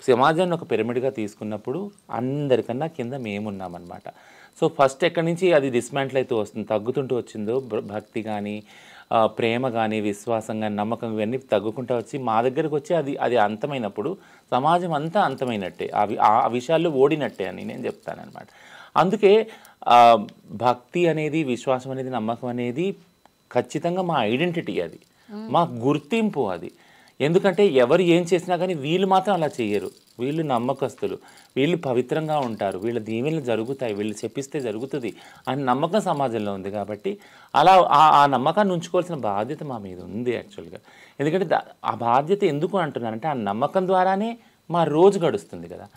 సమాజాన్ని ఒక పిరమిడ్గా తీసుకున్నప్పుడు అందరికన్నా కింద మేమున్నామన్నమాట. సో ఫస్ట్ ఎక్కడి నుంచి అది డిస్మాంటిల్ అయితే వస్తుంది, తగ్గుతుంటూ వచ్చిందో భక్తి కానీ, ప్రేమ కానీ, విశ్వాసం కానీ, నమ్మకం ఇవన్నీ తగ్గుకుంటూ వచ్చి మా దగ్గరకు వచ్చి అది అంతమైనప్పుడు సమాజం అంతా అంతమైనట్టే, ఆ విషయాల్లో ఓడినట్టే అని నేను చెప్తానన్నమాట. అందుకే భక్తి అనేది, విశ్వాసం అనేది, నమ్మకం అనేది ఖచ్చితంగా మా ఐడెంటిటీ, అది మా గుర్తింపు అది. ఎందుకంటే ఎవరు ఏం చేసినా కానీ వీళ్ళు మాత్రం అలా చేయరు. వీళ్ళు నమ్మకస్తులు, వీళ్ళు పవిత్రంగా ఉంటారు, వీళ్ళ దీవెనలు జరుగుతాయి, వీళ్ళు చెప్పిస్తే జరుగుతుంది అని నమ్మకం సమాజంలో ఉంది. కాబట్టి అలా ఆ నమ్మకాన్ని ఉంచుకోవాల్సిన బాధ్యత మా మీద ఉంది యాక్చువల్గా. ఎందుకంటే ఆ బాధ్యత ఎందుకు అంటున్నానంటే, ఆ నమ్మకం ద్వారానే మా రోజు గడుస్తుంది కదా.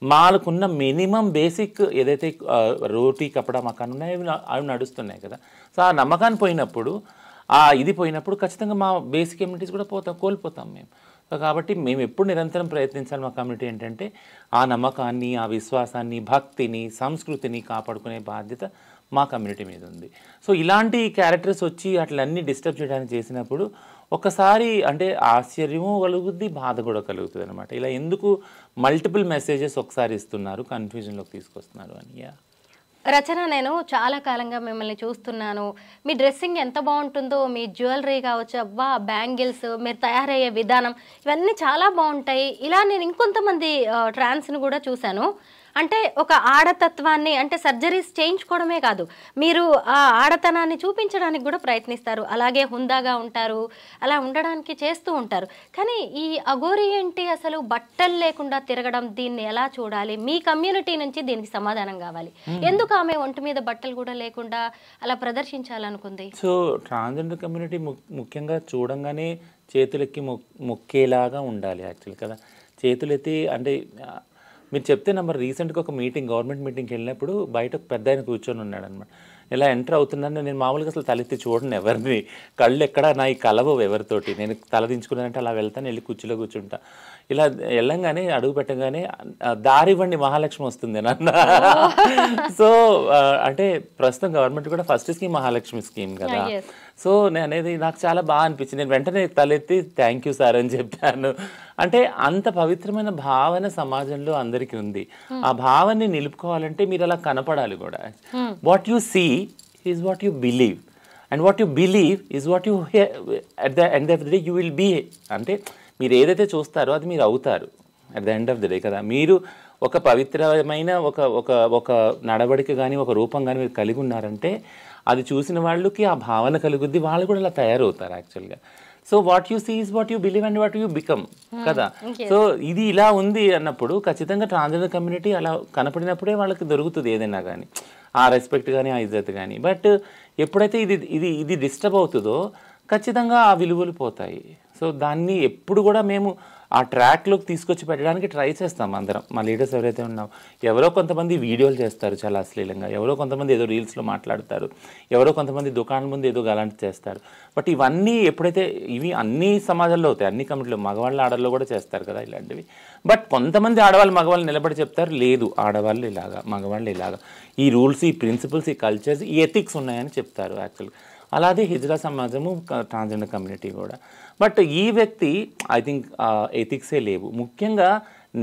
మాకున్న మినిమం బేసిక్ ఏదైతే రోటీ, కపడా, మకాన్ ఉన్నాయో అవి నడుస్తున్నాయి కదా. సో ఆ నమ్మకాన్ని పోయినప్పుడు, ఇది పోయినప్పుడు ఖచ్చితంగా మా బేసిక్ కమ్యూనిటీస్ కూడా కోల్పోతాం మేము. సో కాబట్టి మేము ఎప్పుడు నిరంతరం ప్రయత్నించాలి. మా కమ్యూనిటీ ఏంటంటే ఆ నమ్మకాన్ని, ఆ విశ్వాసాన్ని, భక్తిని, సంస్కృతిని కాపాడుకునే బాధ్యత మా కమ్యూనిటీ మీద ఉంది. సో ఇలాంటి క్యారెక్టర్స్ వచ్చి అట్లన్నీ డిస్టర్బ్ చేయడానికి చేసినప్పుడు ఒకసారి అంటే ఆశ్చర్యము కలుగుద్ది, బాధ కూడా కలుగుతుంది అనమాట. ఇలా ఎందుకు మల్టిపుల్ మెసేజెస్ ఒకసారి ఇస్తున్నారు, కన్ఫ్యూజన్లోకి తీసుకొస్తున్నారు అని. రచన, నేను చాలా కాలంగా మిమ్మల్ని చూస్తున్నాను. మీ డ్రెస్సింగ్ ఎంత బాగుంటుందో, మీ జ్యువెలరీ కావచ్చు, అబ్బా బ్యాంగిల్స్, మీరు తయారయ్యే విధానం, ఇవన్నీ చాలా బాగుంటాయి. ఇలా నేను ఇంకొంతమంది ట్రాన్స్ని కూడా చూశాను. అంటే ఒక ఆడతత్వాన్ని, అంటే సర్జరీస్ చేయించుకోవడమే కాదు, మీరు ఆ ఆడతనాన్ని చూపించడానికి కూడా ప్రయత్నిస్తారు. అలాగే హుందాగా ఉంటారు, అలా ఉండడానికి చేస్తూ ఉంటారు. కానీ ఈ అఘోరి ఏంటి అసలు బట్టలు లేకుండా తిరగడం, దీన్ని ఎలా చూడాలి? మీ కమ్యూనిటీ నుంచి దీనికి సమాధానం కావాలి. ఎందుకు ఆమె ఒంటి మీద బట్టలు కూడా లేకుండా అలా ప్రదర్శించాలనుకుంది? సో ట్రాన్స్జెండర్ కమ్యూనిటీ ముఖ్యంగా చూడంగానే చేతులెక్కి మొక్కేలాగా ఉండాలి యాక్చువల్ కదా. చేతులెత్తి అంటే మీరు చెప్తే నెంబర్ రీసెంట్గా ఒక మీటింగ్, గవర్నమెంట్ మీటింగ్కి వెళ్ళినప్పుడు బయట ఒక పెద్ద ఆయన కూర్చొని ఉన్నాడు అనమాట. ఇలా ఎంటర్ అవుతున్నాను, నేను మామూలుగా అసలు తలెత్తి చూడను ఎవరిని, కళ్ళు ఎక్కడ నా ఈ కలవవు ఎవరితోటి. నేను తల దించుకున్నానంటే అలా వెళ్తాను, వెళ్ళి కుర్చీలో కూర్చుంటా. ఇలా వెళ్ళంగానే అడుగు పెట్టగానే దారి ఇవ్వండి మహాలక్ష్మి వస్తుంది నన్న. సో అంటే ప్రస్తుతం గవర్నమెంట్ కూడా ఫస్ట్ స్కీమ్ మహాలక్ష్మి స్కీమ్ కదా. సో నేను అనేది నాకు చాలా బాగా అనిపించింది. నేను వెంటనే తలెత్తి థ్యాంక్ యూ సార్ అని చెప్పాను. అంటే అంత పవిత్రమైన భావన సమాజంలో అందరికీ ఉంది. ఆ భావాన్ని నిలుపుకోవాలంటే మీరు అలా కనపడాలి కూడా. What you see is what you believe, and what you believe is what you at the end of the day you will be. అంటే మీరు ఏదైతే చూస్తారో అది మీరు అవుతారు at the end of the day కదా. మీరు ఒక పవిత్రమైన ఒక నడవడిక కానీ ఒక రూపం కానీ మీరు కలిగి ఉన్నారంటే అది చూసిన వాళ్ళకి ఆ భావన కలుగుద్ది, వాళ్ళు కూడా అలా తయారవుతారు యాక్చువల్గా. So what you see is what you believe and what you become కదా. సో ఇది ఇలా ఉంది అన్నప్పుడు ఖచ్చితంగా ట్రాన్స్జెండర్ కమ్యూనిటీ అలా కనపడినప్పుడే వాళ్ళకి దొరుకుతుంది ఏదైనా కానీ, ఆ రెస్పెక్ట్ కానీ ఆ ఇజ్జత్ కానీ. బట్ ఎప్పుడైతే ఇది డిస్టర్బ్ అవుతుందో ఖచ్చితంగా ఆ విలువలు పోతాయి. సో దాన్ని ఎప్పుడు కూడా మేము ఆ ట్రాక్లోకి తీసుకొచ్చి పెట్టడానికి ట్రై చేస్తాం అందరం. మా లీడర్స్ ఎవరైతే ఉన్నామో, ఎవరో కొంతమంది వీడియోలు చేస్తారు చాలా అశ్లీలంగా, ఎవరో కొంతమంది ఏదో రీల్స్లో మాట్లాడతారు, ఎవరో కొంతమంది దుకాణం ముందు ఏదో అలాంటి చేస్తారు. బట్ ఇవన్నీ ఎప్పుడైతే ఇవి అన్ని సమాజాల్లో అవుతాయి, అన్ని కమిటీలో మగవాళ్ళు ఆడవాళ్ళు కూడా చేస్తారు కదా ఇలాంటివి. బట్ కొంతమంది ఆడవాళ్ళు మగవాళ్ళు నిలబడి చెప్తారు, లేదు ఆడవాళ్ళు ఇలాగా మగవాళ్ళు ఇలాగా, ఈ రూల్స్, ఈ ప్రిన్సిపల్స్, ఈ కల్చర్స్, ఈ ఎథిక్స్ ఉన్నాయని చెప్తారు యాక్చువల్గా. అలాగే హిజ్రా సమాజము, ట్రాన్స్జెండర్ కమ్యూనిటీ కూడా. బట్ ఈ వ్యక్తి ఐ థింక్ ఎథిక్సే లేవు. ముఖ్యంగా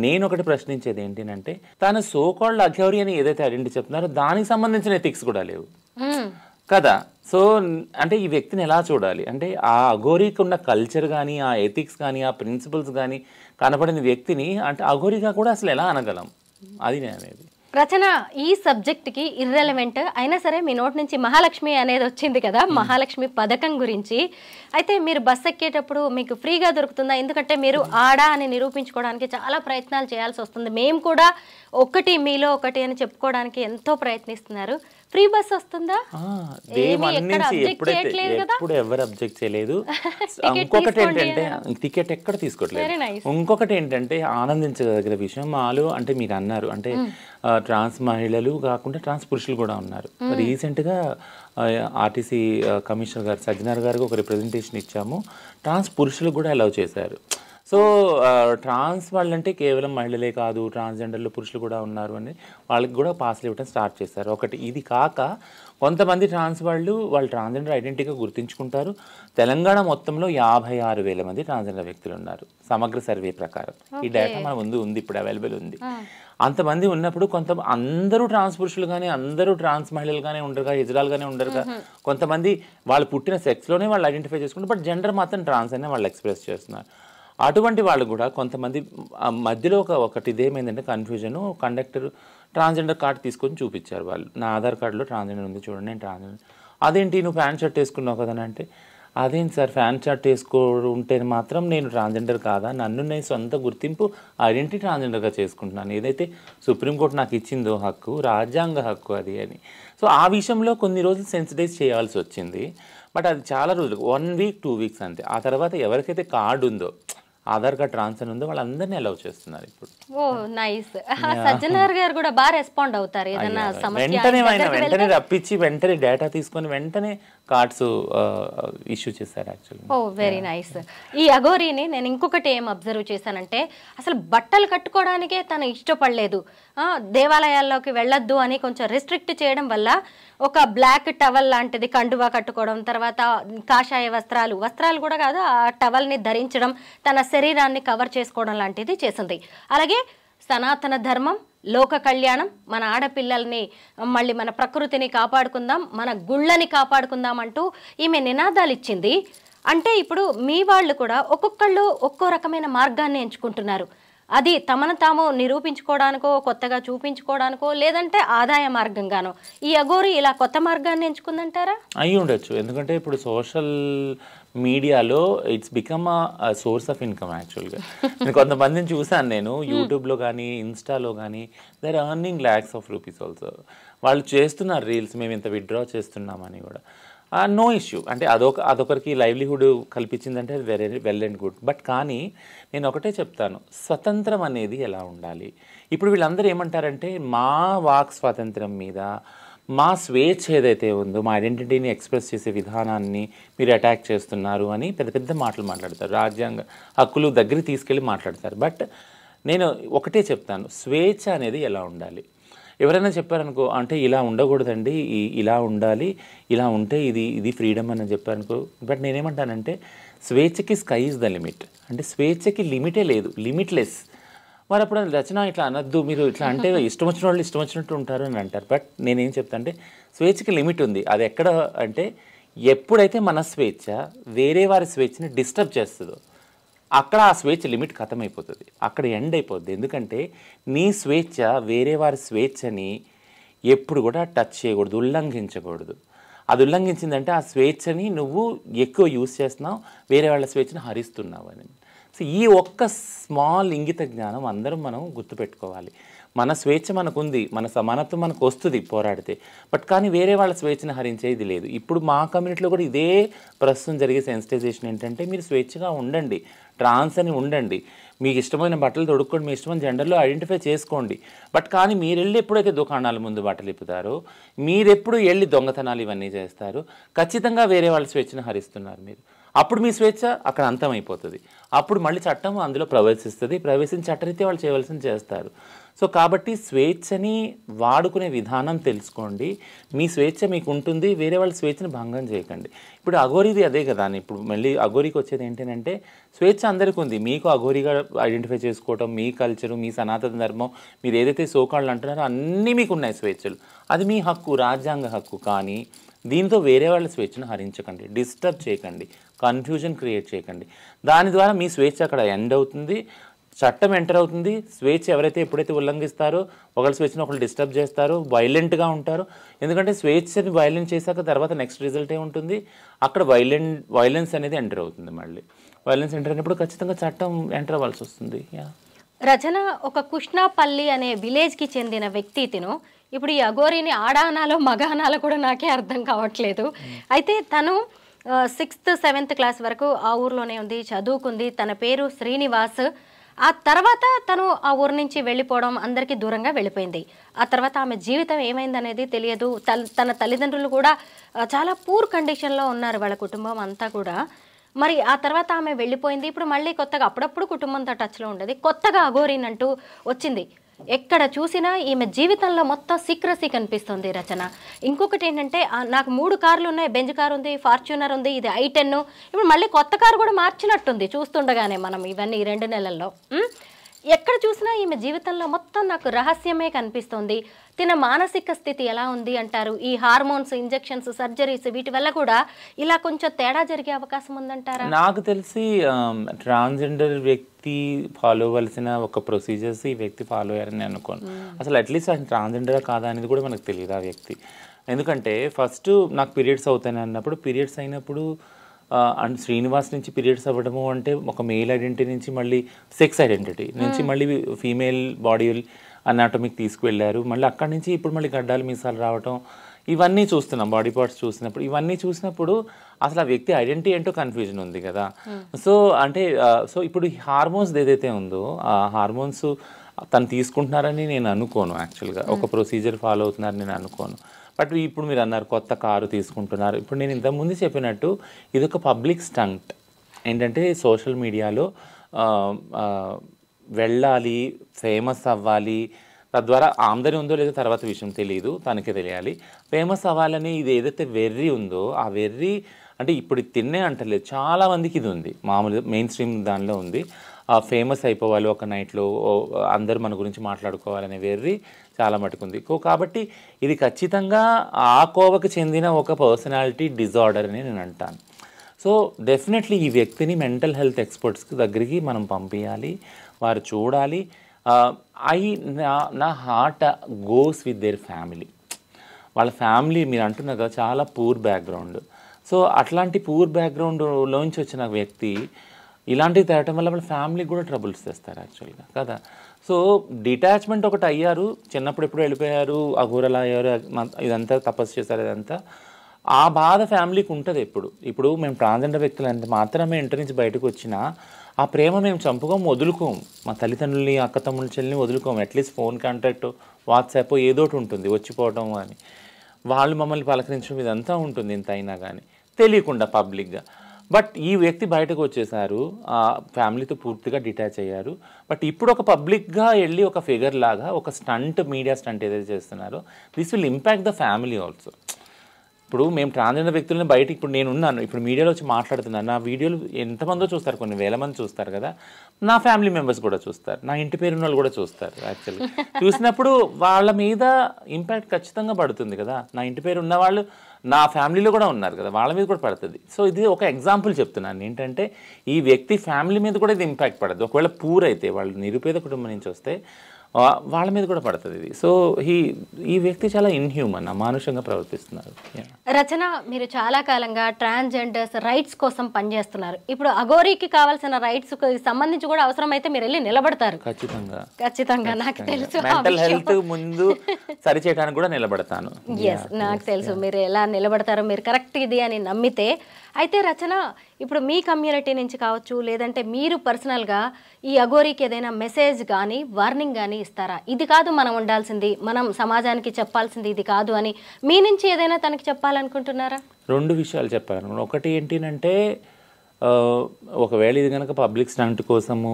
నేను ఒకటి ప్రశ్నించేది ఏంటంటే, తన సోకాల్డ్ అఘోరి అని ఏదైతే ఐడెంటిటీ చెప్తున్నారో దానికి సంబంధించిన ఎథిక్స్ కూడా లేవు కదా. సో అంటే ఈ వ్యక్తిని ఎలా చూడాలి అంటే, ఆ అఘోరికి ఉన్న కల్చర్ కానీ, ఆ ఎథిక్స్ కానీ, ఆ ప్రిన్సిపల్స్ కానీ కనపడిన వ్యక్తిని అంటే అఘోరిగా కూడా అసలు ఎలా అనగలం, అది నేను అనేది. రచన, ఈ సబ్జెక్ట్కి ఇర్రెలవెంట్ అయినా సరే మీ నోటి నుంచి మహాలక్ష్మి అనేది వచ్చింది కదా, మహాలక్ష్మి పథకం గురించి. అయితే మీరు బస్ ఎక్కేటప్పుడు మీకు ఫ్రీగా దొరుకుతుందా? ఎందుకంటే మీరు ఆడ అని నిరూపించుకోవడానికి చాలా ప్రయత్నాలు చేయాల్సి వస్తుంది. మేము కూడా ఒకటి మీలో ఒకటి అని చెప్పుకోవడానికి ఎంతో ప్రయత్నిస్తున్నారు. ఫ్రీ బస్ వస్తుందా? ఎప్పుడు ఎవరు అబ్జెక్ట్ చేయలేదు. ఇంకొకటి ఏంటంటే టికెట్ ఎక్కడ తీసుకోవట్లేదు. ఇంకొకటి ఏంటంటే ఆనందించదగిన విషయం, మాలో అంటే మీరు అన్నారు అంటే ట్రాన్స్ మహిళలు కాకుండా ట్రాన్స్ పురుషులు కూడా ఉన్నారు. రీసెంట్గా ఆర్టీసీ కమిషనర్ గారు సజ్జనార్ గారికి ఒక రిప్రజెంటేషన్ ఇచ్చాము, ట్రాన్స్ పురుషులు కూడా అలౌ చేశారు. సో ట్రాన్స్ వాళ్ళంటే కేవలం మహిళలే కాదు, ట్రాన్స్జెండర్లు పురుషులు కూడా ఉన్నారు అని వాళ్ళకి కూడా పాస్లు ఇవ్వడం స్టార్ట్ చేశారు. ఒకటి ఇది కాక కొంతమంది ట్రాన్స్ వాళ్ళు ట్రాన్స్జెండర్ ఐడెంటిటీగా గుర్తించుకుంటారు. తెలంగాణ మొత్తంలో 56,000 మంది ట్రాన్స్జెండర్ వ్యక్తులు ఉన్నారు సమగ్ర సర్వే ప్రకారం. ఈ డేటా మన ముందు ఉంది, ఇప్పుడు అవైలబుల్ ఉంది. అంతమంది ఉన్నప్పుడు అందరూ ట్రాన్స్ పురుషులు కానీ, అందరూ ట్రాన్స్ మహిళలు కానీ ఉండరుగా, హిజ్రాలు కానీ ఉండరుగా. కొంతమంది వాళ్ళు పుట్టిన సెక్స్లోనే వాళ్ళు ఐడెంటిఫై చేసుకుంటారు, బట్ జెండర్ మాత్రం ట్రాన్స్ అనే వాళ్ళు ఎక్స్ప్రెస్ చేస్తున్నారు. అటువంటి వాళ్ళు కూడా కొంతమంది మధ్యలో ఒకటి ఇదేమైందంటే కన్ఫ్యూజన్, కండక్టర్ ట్రాన్స్జెండర్ కార్డు తీసుకొని చూపించారు వాళ్ళు, నా ఆధార్ కార్డులో ట్రాన్స్జెండర్ ఉంది చూడండి, నేను ట్రాన్స్జెండర్. అదేంటి నువ్వు ప్యాంట్ షర్ట్ వేసుకున్నావు కదా అంటే, అదేంటి సార్ ప్యాంట్ షర్ట్ ఉంటే మాత్రం నేను ట్రాన్స్జెండర్ కాదా, నన్ను నేను సొంత గుర్తింపు ఐడెంటిటీ ట్రాన్స్జెండర్గా చేసుకుంటున్నాను, ఏదైతే సుప్రీంకోర్టు నాకు ఇచ్చిందో హక్కు, రాజ్యాంగ హక్కు అది అని. సో ఆ విషయంలో కొన్ని రోజులు సెన్సిటైజ్ చేయాల్సి వచ్చింది. బట్ అది చాలా రోజులు, 1 వీక్ 2 వీక్స్ అంతే. ఆ తర్వాత ఎవరికైతే కార్డు ఉందో, ఆధార్ కార్డ్ ట్రాన్స్ఫర్ ఉందో వాళ్ళందరినీ అలౌ చేస్తున్నారు ఇప్పుడు. ఓ నైస్. సజ్జనార్ గారు కూడా బాగా రెస్పాండ్ అవుతారు ఏదైనా సమస్య వెంటనే రప్పించి వెంటనే డేటా తీసుకొని వెంటనే కార్డ్స్ ఇష్యూ చేశారు యాక్చువల్లీ. ఓ వెరీ నైస్. ఈ అఘోరీని నేను ఇంకొకటి ఏం అబ్జర్వ్ చేశానంటే అసలు బట్టలు కట్టుకోవడానికే తను ఇష్టపడలేదు. దేవాలయాల్లోకి వెళ్ళొద్దు అని కొంచెం రెస్ట్రిక్ట్ చేయడం వల్ల ఒక బ్లాక్ టవల్ లాంటిది కండువా కట్టుకోవడం, తర్వాత కాషాయ వస్త్రాలు కూడా కాదు, ఆ టవల్ని ధరించడం, తన శరీరాన్ని కవర్ చేసుకోవడం లాంటిది చేసింది. అలాగే సనాతన ధర్మం, లోక కళ్యాణం, మన ఆడపిల్లల్ని మళ్ళీ మన ప్రకృతిని కాపాడుకుందాం, మన గుళ్ళని కాపాడుకుందాం అంటూ ఈమె నినాదాలు ఇచ్చింది. అంటే ఇప్పుడు మీ వాళ్ళు కూడా ఒక్కొక్కళ్ళు ఒక్కో రకమైన మార్గాన్ని ఎంచుకుంటున్నారు. అది తమను తాము నిరూపించుకోవడానికో, కొత్తగా చూపించుకోవడానికో, లేదంటే ఆదాయ మార్గంగానో. ఈ అఘోరి ఇలా కొత్త మార్గాన్ని ఎంచుకుందంటారా? అయి ఉండొచ్చు. ఎందుకంటే ఇప్పుడు సోషల్ మీడియాలో it's become a source of income యాక్చువల్గా. నేను కొంతమందిని చూసాను, నేను యూట్యూబ్లో కానీ ఇన్స్టాలో కానీ, they are earning lakhs of rupees also. వాళ్ళు చేస్తున్నారు రీల్స్, మేము ఇంత విత్డ్రా చేస్తున్నామని కూడా. No issue. అంటే అదొకరికి లైవ్లీహుడ్ కల్పించిందంటే అది very well and good. But కానీ నేను ఒకటే చెప్తాను, స్వతంత్రం అనేది ఎలా ఉండాలి. ఇప్పుడు వీళ్ళందరూ ఏమంటారంటే మా వాక్ స్వాతంత్రం మీద, మా స్వేచ్ఛ ఏదైతే ఉందో, మా ఐడెంటిటీని ఎక్స్ప్రెస్ చేసే విధానాన్ని మీరు అటాక్ చేస్తున్నారు అని పెద్ద పెద్ద మాటలు మాట్లాడతారు, రాజ్యాంగ హక్కులు దగ్గరికి తీసుకెళ్ళి మాట్లాడతారు. బట్ నేను ఒకటే చెప్తాను, స్వేచ్ఛ అనేది ఎలా ఉండాలి. ఎవరైనా చెప్పారనుకో, అంటే ఇలా ఉండకూడదండి, ఇలా ఉండాలి, ఇలా ఉంటే ఇది ఫ్రీడమ్ అని చెప్పారనుకో. బట్ నేనేమంటానంటే స్వేచ్ఛకి స్కై ఈజ్ ద లిమిట్. అంటే స్వేచ్ఛకి లిమిటే లేదు, లిమిట్లెస్. మరి అప్పుడు రచన ఇట్లా అనద్దు, మీరు ఇట్లా అంటే ఇష్టం వచ్చిన వాళ్ళు ఇష్టం వచ్చినట్టు ఉంటారు అని అంటారు. బట్ నేనేం చెప్తా అంటే స్వేచ్ఛకి లిమిట్ ఉంది. అది ఎక్కడ అంటే ఎప్పుడైతే మన స్వేచ్ఛ వేరే వారి స్వేచ్ఛని డిస్టర్బ్ చేస్తుందో అక్కడ ఆ స్వేచ్ఛ లిమిట్ ఖతమైపోతుంది, అక్కడ ఎండ్ అయిపోద్ది. ఎందుకంటే నీ స్వేచ్ఛ వేరే వారి స్వేచ్ఛని ఎప్పుడు కూడా టచ్ చేయకూడదు, ఉల్లంఘించకూడదు. అది ఉల్లంఘించిందంటే ఆ స్వేచ్ఛని నువ్వు ఎక్కువ యూజ్ చేస్తున్నావు, వేరే వాళ్ళ స్వేచ్ఛని హరిస్తున్నావు అని. సో ఈ ఒక్క స్మాల్ ఇంగిత జ్ఞానం అందరం మనం గుర్తుపెట్టుకోవాలి. మన స్వేచ్ఛ మనకుంది, మన సమానత్వం మనకు వస్తుంది పోరాడితే. బట్ కానీ వేరే వాళ్ళ స్వేచ్ఛను హరించేది లేదు. ఇప్పుడు మా కమ్యూనిటీలో కూడా ఇదే ప్రస్తుతం జరిగే సెన్సిటైజేషన్ ఏంటంటే మీరు స్వేచ్ఛగా ఉండండి, ట్రాన్స్ అని ఉండండి, మీకు ఇష్టమైన బట్టలు తొడుక్కోండి, మీ ఇష్టమైన జెండర్లో ఐడెంటిఫై చేసుకోండి. బట్ కానీ మీరు వెళ్ళి ఎప్పుడైతే దుకాణాల ముందు బట్టలు ఇప్పుతారో, మీరెప్పుడు వెళ్ళి దొంగతనాలు ఇవన్నీ చేస్తారు, ఖచ్చితంగా వేరే వాళ్ళ స్వేచ్ఛను హరిస్తున్నారు మీరు. అప్పుడు మీ స్వేచ్ఛ అక్కడ అంతమైపోతుంది. అప్పుడు మళ్ళీ చట్టం అందులో ప్రవేశిస్తుంది, ప్రవేశించి చట్టరీత్యా వాళ్ళు చేయవలసింది చేస్తారు. సో కాబట్టి స్వేచ్ఛని వాడుకునే విధానం తెలుసుకోండి. మీ స్వేచ్ఛ మీకు ఉంటుంది, వేరే వాళ్ళ స్వేచ్ఛని భంగం చేయకండి. ఇప్పుడు అఘోరీది అదే కదా. ఇప్పుడు మళ్ళీ అఘోరీకి వచ్చేది ఏంటంటే స్వేచ్ఛ అందరికీ ఉంది. మీకు అఘోరీగా ఐడెంటిఫై చేసుకోవటం, మీ కల్చరు, మీ సనాతన ధర్మం, మీరు ఏదైతే సోకాళ్ళు అంటున్నారో అన్నీ మీకు ఉన్నాయి స్వేచ్ఛలు. అది మీ హక్కు, రాజ్యాంగ హక్కు. కానీ దీంతో వేరే వాళ్ళ స్వేచ్ఛను హరించకండి, డిస్టర్బ్ చేయకండి, కన్ఫ్యూజన్ క్రియేట్ చేయకండి. దాని ద్వారా మీ స్వేచ్ఛ అక్కడ ఎండ్ అవుతుంది, చట్టం ఎంటర్ అవుతుంది. స్వేచ్ఛ ఎవరైతే ఎప్పుడైతే ఉల్లంఘిస్తారో, ఒకళ్ళ స్వేచ్ఛను ఒకళ్ళు డిస్టర్బ్ చేస్తారో, వైలెంట్గా ఉంటారు. ఎందుకంటే స్వేచ్ఛని వైలెంట్ చేశాక తర్వాత నెక్స్ట్ రిజల్ట్ ఏముంటుంది, అక్కడ వైలెన్స్ అనేది ఎంటర్ అవుతుంది. మళ్ళీ వైలెన్స్ ఎంటర్ అయినప్పుడు ఖచ్చితంగా చట్టం ఎంటర్ అవ్వాల్సి వస్తుంది. రచన ఒక కృష్ణాపల్లి అనే విలేజ్కి చెందిన వ్యక్తి తిను. ఇప్పుడు ఈ అఘోరీని ఆడానాలో మగానాలో కూడా నాకే అర్థం కావట్లేదు. అయితే తను 6th 7th క్లాస్ వరకు ఆ ఊర్లోనే ఉంది, చదువుకుంది. తన పేరు శ్రీనివాస్. ఆ తర్వాత తను ఆ ఊరు నుంచి వెళ్ళిపోవడం, అందరికీ దూరంగా వెళ్ళిపోయింది. ఆ తర్వాత ఆమె జీవితం ఏమైందనేది తెలియదు. తన తల్లిదండ్రులు కూడా చాలా పూర్ కండిషన్లో ఉన్నారు, వాళ్ళ కుటుంబం అంతా కూడా. మరి ఆ తర్వాత ఆమె వెళ్ళిపోయింది. ఇప్పుడు మళ్ళీ కొత్తగా అప్పుడప్పుడు కుటుంబంతో టచ్లో ఉండేది. కొత్తగా అఘోరీని అంటూ వచ్చింది. ఎక్కడ చూసినా ఈమె జీవితంలో మొత్తం సీక్రసీ కనిపిస్తుంది రచన. ఇంకొకటి ఏంటంటే నాకు 3 కార్లు ఉన్నాయి, బెంజ్ కారు ఉంది, ఫార్చ్యూనర్ ఉంది, ఇది i10. ఇప్పుడు మళ్ళీ కొత్త కారు కూడా మార్చినట్టుంది చూస్తుండగానే మనం ఇవన్నీ 2 నెలల్లో. ఎక్కడ చూసినా ఈమె జీవితంలో మొత్తం నాకు రహస్యమే కనిపిస్తుంది. తిన మానసిక స్థితి ఎలా ఉంది అంటారు? ఈ హార్మోన్స్, ఇంజెక్షన్స్, సర్జరీస్ వీటి వల్ల కూడా ఇలా కొంచెం తేడా జరిగే అవకాశం ఉందంటారా? నాకు తెలిసి ట్రాన్స్జెండర్ వ్యక్తి ఫాలో అవ్వాల్సిన ఒక ప్రొసీజర్స్ ఈ వ్యక్తి ఫాలో అయ్యారని అనుకోను. అసలు అట్లీస్ట్ ఆయన ట్రాన్స్జెండర్ కాదా అనేది కూడా మనకు తెలియదు ఆ వ్యక్తి. ఎందుకంటే ఫస్ట్ నాకు పీరియడ్స్ అవుతాయి అన్నప్పుడు, పీరియడ్స్ అయినప్పుడు అండ్ శ్రీనివాస్ నుంచి పీరియడ్స్ అవ్వడము అంటే ఒక మేల్ ఐడెంటిటీ నుంచి మళ్ళీ సెక్స్ ఐడెంటిటీ నుంచి మళ్ళీ ఫీమేల్ బాడీ అనాటమిక్ తీసుకువెళ్ళారు. మళ్ళీ అక్కడి నుంచి ఇప్పుడు మళ్ళీ గడ్డాలు మీసాలు రావటం, ఇవన్నీ చూస్తున్నాం. బాడీ పార్ట్స్ చూసినప్పుడు, ఇవన్నీ చూసినప్పుడు అసలు ఆ వ్యక్తి ఐడెంటిటీ ఏంటో కన్ఫ్యూజన్ ఉంది కదా. సో అంటే ఇప్పుడు హార్మోన్స్ ఏదైతే ఉందో ఆ హార్మోన్స్ తను తీసుకుంటున్నారని నేను అనుకోను. యాక్చువల్గా ఒక ప్రొసీజర్ ఫాలో అవుతున్నారని నేను అనుకోను. బట్ ఇప్పుడు మీరు అన్నారు కొత్త కారు తీసుకుంటున్నారు. ఇప్పుడు నేను ఇంతకుముందు చెప్పినట్టు ఇది ఒక పబ్లిక్ స్టంట్. ఏంటంటే సోషల్ మీడియాలో వెళ్ళాలి, ఫేమస్ అవ్వాలి, తద్వారా ఆమ్దాని ఉందో లేదో తర్వాత విషయం తెలియదు, తనకే తెలియాలి. ఫేమస్ అవ్వాలని ఇది ఏదైతే వెర్రి ఉందో ఆ వెర్రి అంటే ఇప్పుడు తిన్నే అంటలేదు, చాలామందికి ఇది ఉంది, మామూలుగా మెయిన్ స్ట్రీమ్ దానిలో ఉంది. ఫేమస్ అయిపోవాలి ఒక నైట్లో, అందరూ మన గురించి మాట్లాడుకోవాలనే వెర్రి చాలా మటుకుంది. కాబట్టి ఇది ఖచ్చితంగా ఆ కోవకు చెందిన ఒక పర్సనాలిటీ డిజార్డర్ అని నేను అంటాను. సో డెఫినెట్లీ ఈ వ్యక్తిని మెంటల్ హెల్త్ ఎక్స్పర్ట్స్కి దగ్గరికి మనం పంపించాలి, వారు చూడాలి. నా heart goes with their family. వాళ్ళ ఫ్యామిలీ మీరు అంటున్నారు కదా చాలా పూర్ బ్యాక్గ్రౌండ్. సో అట్లాంటి పూర్ బ్యాక్గ్రౌండ్లోంచి వచ్చిన వ్యక్తి ఇలాంటివి తేవటం వల్ల వాళ్ళ ఫ్యామిలీకి కూడా ట్రబుల్స్ తెస్తారు యాక్చువల్గా కదా. సో డిటాచ్మెంట్ ఒకటి అయ్యారు, చిన్నప్పుడు ఎప్పుడు వెళ్ళిపోయారు, అఘోరలా అయ్యారు, ఇదంతా తపస్సు చేశారు, ఇదంతా ఆ బాధ ఫ్యామిలీకి ఉంటుంది. ఇప్పుడు మేము ట్రాన్స్జెండర్ వ్యక్తులు అంటే మాత్రమే ఇంటి నుంచి బయటకు వచ్చినా ఆ ప్రేమ మేము చంపుకోము, వదులుకోము. మా తల్లిదండ్రుల్ని, అక్క తమ్ముళ్ళ చెల్లిని వదులుకోము. అట్లీస్ట్ ఫోన్ కాంటాక్ట్, వాట్సాప్ ఏదోటి ఉంటుంది, వచ్చిపోవటం అని, వాళ్ళు మమ్మల్ని పలకరించడం ఇదంతా ఉంటుంది. ఇంత అయినా కానీ తెలియకుండా పబ్లిక్గా. బట్ ఈ వ్యక్తి బయటకు వచ్చేసారు, ఆ ఫ్యామిలీతో పూర్తిగా డిటాచ్ అయ్యారు. బట్ ఇప్పుడు ఒక పబ్లిక్గా వెళ్ళి ఒక ఫిగర్ లాగా ఒక స్టంట్, మీడియా స్టంట్ ఏదైతే చేస్తున్నారో this will impact the family also. ఇప్పుడు మేము ట్రాన్స్జెండర్ వ్యక్తులని బయట ఇప్పుడు నేను ఉన్నాను, ఇప్పుడు మీడియాలో వచ్చి మాట్లాడుతున్నాను, నా వీడియోలు ఎంతమందో చూస్తారు, కొన్ని వేల మంది చూస్తారు కదా, నా ఫ్యామిలీ మెంబర్స్ కూడా చూస్తారు, నా ఇంటి పేరున్న వాళ్ళు కూడా చూస్తారు. యాక్చువల్లీ చూసినప్పుడు వాళ్ళ మీద ఇంపాక్ట్ ఖచ్చితంగా పడుతుంది కదా. నా ఇంటి పేరు ఉన్న వాళ్ళు నా ఫ్యామిలీలో కూడా ఉన్నారు కదా, వాళ్ళ మీద కూడా పడుతుంది. సో ఇది ఒక ఎగ్జాంపుల్ చెప్తున్నాను ఏంటంటే ఈ వ్యక్తి ఫ్యామిలీ మీద కూడా ఇది ఇంపాక్ట్ పడదు. ఒకవేళ పూర్ అయితే, వాళ్ళు నిరుపేద కుటుంబం నుంచి వస్తే వాళ్ళ మీద కూడా పడుతుంది ఇది. సో ఈ వ్యక్తి చాలా ఇన్హ్యూమన్, అమానుషంగా ప్రవర్తిస్తున్నారు. రచన, మీరు చాలా కాలంగా ట్రాన్స్జెండర్స్ రైట్స్ కోసం పనిచేస్తున్నారు. ఇప్పుడు అఘోరీకి కావాల్సిన రైట్స్ సంబంధించి కూడా అవసరమైతే మీరు వెళ్ళి నిలబడతారు. ఖచ్చితంగా నాకు తెలుసు. మెంటల్ హెల్త్ ముందు సరిచేయడానికి కూడా నిలబడతాను. ఎస్, నాకు తెలుసు మీరు ఎలా నిలబడతారో, మీరు కరెక్ట్ ఇది అని నమ్మితే. అయితే రచన, ఇప్పుడు మీ కమ్యూనిటీ నుంచి కావచ్చు, లేదంటే మీరు పర్సనల్గా ఈ అఘోరీకి ఏదైనా మెసేజ్ కానీ వార్నింగ్ కానీ ఇస్తారా? ఇది కాదు మనం ఉండాల్సింది, మనం సమాజానికి చెప్పాల్సింది ఇది కాదు అని మీ నుంచి ఏదైనా తనకి చెప్పాలనుకుంటున్నారా? 2 విషయాలు చెప్పాలనుకున్నాను. ఒకటి ఏంటంటే ఒకవేళ ఇది కనుక పబ్లిక్ స్టంట్ కోసము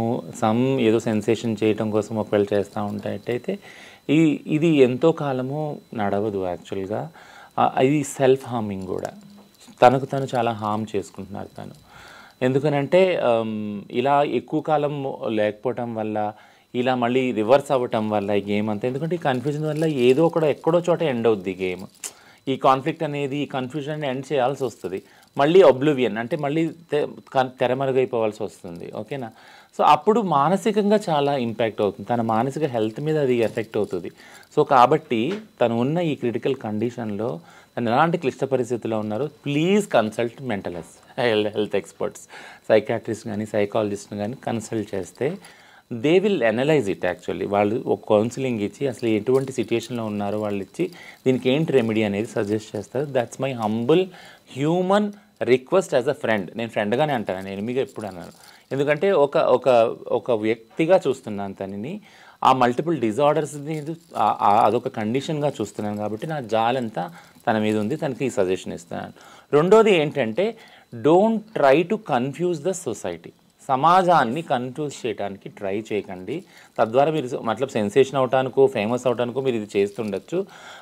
ఏదో సెన్సేషన్ చేయటం కోసం ఒకవేళ చేస్తూ ఉంటాయితే ఇది ఎంతో కాలము నడవదు యాక్చువల్గా. ఇది సెల్ఫ్ హార్మింగ్ కూడా, తనకు తను చాలా హార్మ్ చేసుకుంటున్నారు తను. ఎందుకనంటే ఇలా ఎక్కువ కాలం లేకపోవటం వల్ల, ఇలా మళ్ళీ రివర్స్ అవ్వటం వల్ల ఈ గేమ్ అంతా, ఎందుకంటే ఈ కన్ఫ్యూజన్ వల్ల ఎక్కడో చోట ఎండ్ అవుద్ది గేమ్. ఈ కాన్ఫ్లిక్ట్ అనేది, ఈ కన్ఫ్యూజన్ ఎండ్ చేయాల్సి వస్తుంది, మళ్ళీ ఒబ్లివియన్ అంటే మళ్ళీ తెరమరుగైపోవాల్సి వస్తుంది. ఓకేనా? సో అప్పుడు మానసికంగా చాలా ఇంపాక్ట్ అవుతుంది, తన మానసిక హెల్త్ మీద అది ఎఫెక్ట్ అవుతుంది. సో కాబట్టి తను ఉన్న ఈ క్రిటికల్ కండిషన్లో, తను ఎలాంటి క్లిష్ట పరిస్థితుల్లో ఉన్నారో, please consult mental health experts, psychiatrist కానీ సైకాలజిస్ట్ కానీ కన్సల్ట్ చేస్తే they will analyse it. Actually వాళ్ళు ఒక కౌన్సిలింగ్ ఇచ్చి అసలు ఎటువంటి సిచ్యుయేషన్లో ఉన్నారో వాళ్ళు ఇచ్చి దీనికి ఏంటి రెమెడీ అనేది సజెస్ట్ చేస్తారు. That's my humble human request as a friend. నేను ఫ్రెండ్గానే అంటాను, నేను ఎనిమిగా ఎప్పుడు అన్నాను. ఎందుకంటే ఒక వ్యక్తిగా చూస్తున్నాను తనని, ఆ మల్టిపుల్ డిజార్డర్స్ని అదొక కండిషన్గా చూస్తున్నాను కాబట్టి నా జాలంతా తన మీద ఉంది, తనకి ఈ సజెషన్ ఇస్తున్నాను. రెండోది ఏంటంటే don't try to confuse the society. సమాజాన్ని కన్ఫ్యూజ్ చేయడానికి ట్రై చేయకండి. తద్వారా మీరు సెన్సేషన్ అవటానికో ఫేమస్ అవటానికో మీరు ఇది చేస్తుండొచ్చు,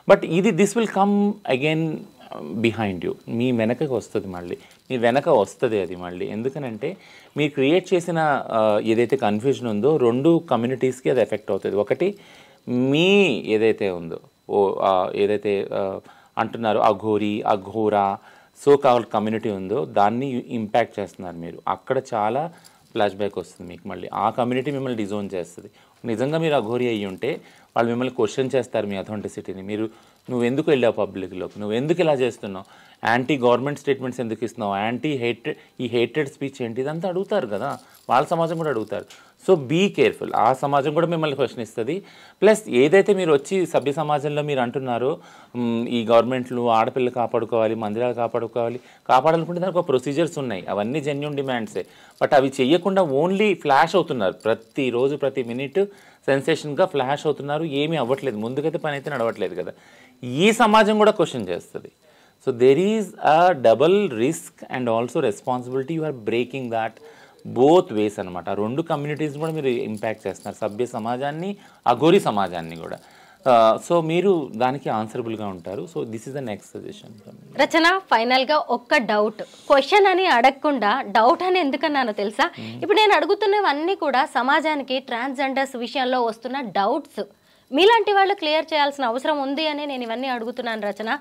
but this will come again behind you. మీ వెనకకి వస్తుంది, మళ్ళీ మీ వెనక వస్తుంది అది మళ్ళీ. ఎందుకనంటే మీరు క్రియేట్ చేసిన ఏదైతే కన్ఫ్యూజన్ ఉందో 2 కమ్యూనిటీస్కి అది ఎఫెక్ట్ అవుతుంది. ఒకటి మీ ఏదైతే ఉందో ఏదైతే అంటున్నారో అఘోరా సో కాల్డ్ కమ్యూనిటీ ఉందో దాన్ని ఇంపాక్ట్ చేస్తున్నారు మీరు. అక్కడ చాలా ఫ్లాష్ బ్యాక్ వస్తుంది మీకు, మళ్ళీ ఆ కమ్యూనిటీ మిమ్మల్ని డిజోన్ చేస్తుంది. నిజంగా మీరు అఘోరి అయ్యి ఉంటే వాళ్ళు మిమ్మల్ని క్వశ్చన్ చేస్తారు మీ అథెంటిసిటీని. నువ్వు ఎందుకు వెళ్ళావు పబ్లిక్లోకి, నువ్వు ఎందుకు ఇలా చేస్తున్నావు, యాంటీ గవర్నమెంట్ స్టేట్మెంట్స్ ఎందుకు ఇస్తున్నావు, ఈ హేటెడ్ స్పీచ్ ఏంటి, ఇదంతా అడుగుతారు కదా, వాళ్ళ సమాజం కూడా అడుగుతారు. సో బీ కేర్ఫుల్, ఆ సమాజం కూడా మిమ్మల్ని క్వశ్చన్ ఇస్తుంది. ప్లస్ ఏదైతే మీరు వచ్చి సభ్య సమాజంలో మీరు అంటున్నారో ఈ గవర్నమెంట్లు ఆడపిల్లలు కాపాడుకోవాలి, మందిరాలు కాపాడాలనుకుంటే దానికి ఒక ప్రొసీజర్స్ ఉన్నాయి, అవన్నీ జెన్యూన్ డిమాండ్సే. బట్ అవి చెయ్యకుండా ఓన్లీ ఫ్లాష్ అవుతున్నారు, ప్రతిరోజు ప్రతి మినిట్ సెన్సేషన్గా ఫ్లాష్ అవుతున్నారు, ఏమీ అవ్వట్లేదు, ముందుకైతే పని అయితే నడవట్లేదు కదా. ఈ సమాజం కూడా క్వశ్చన్ చేస్తుంది. So there is a double risk and also responsibility. You are breaking that both ways అనమాట. ఆ రెండు కమ్యూనిటీస్ కూడా మీరు ఇంపాక్ట్ చేస్తున్నారు, సభ్య సమాజాన్ని, అఘోరి సమాజాన్ని కూడా. సో మీరు దానికి ఆన్సరబుల్గా ఉంటారు. So this is the next suggestion. Rachana, ఫైనల్గా ఒక్క డౌట్, క్వశ్చన్ అని అడగకుండా డౌట్ అని ఎందుకన్నానో తెలుసా? ఇప్పుడు నేను అడుగుతున్నవన్నీ కూడా సమాజానికి ట్రాన్స్జెండర్స్ విషయంలో వస్తున్న డౌట్స్. మీలాంటి వాళ్ళు క్లియర్ చేయాల్సిన అవసరం ఉంది అని నేను ఇవన్నీ అడుగుతున్నాను రచన.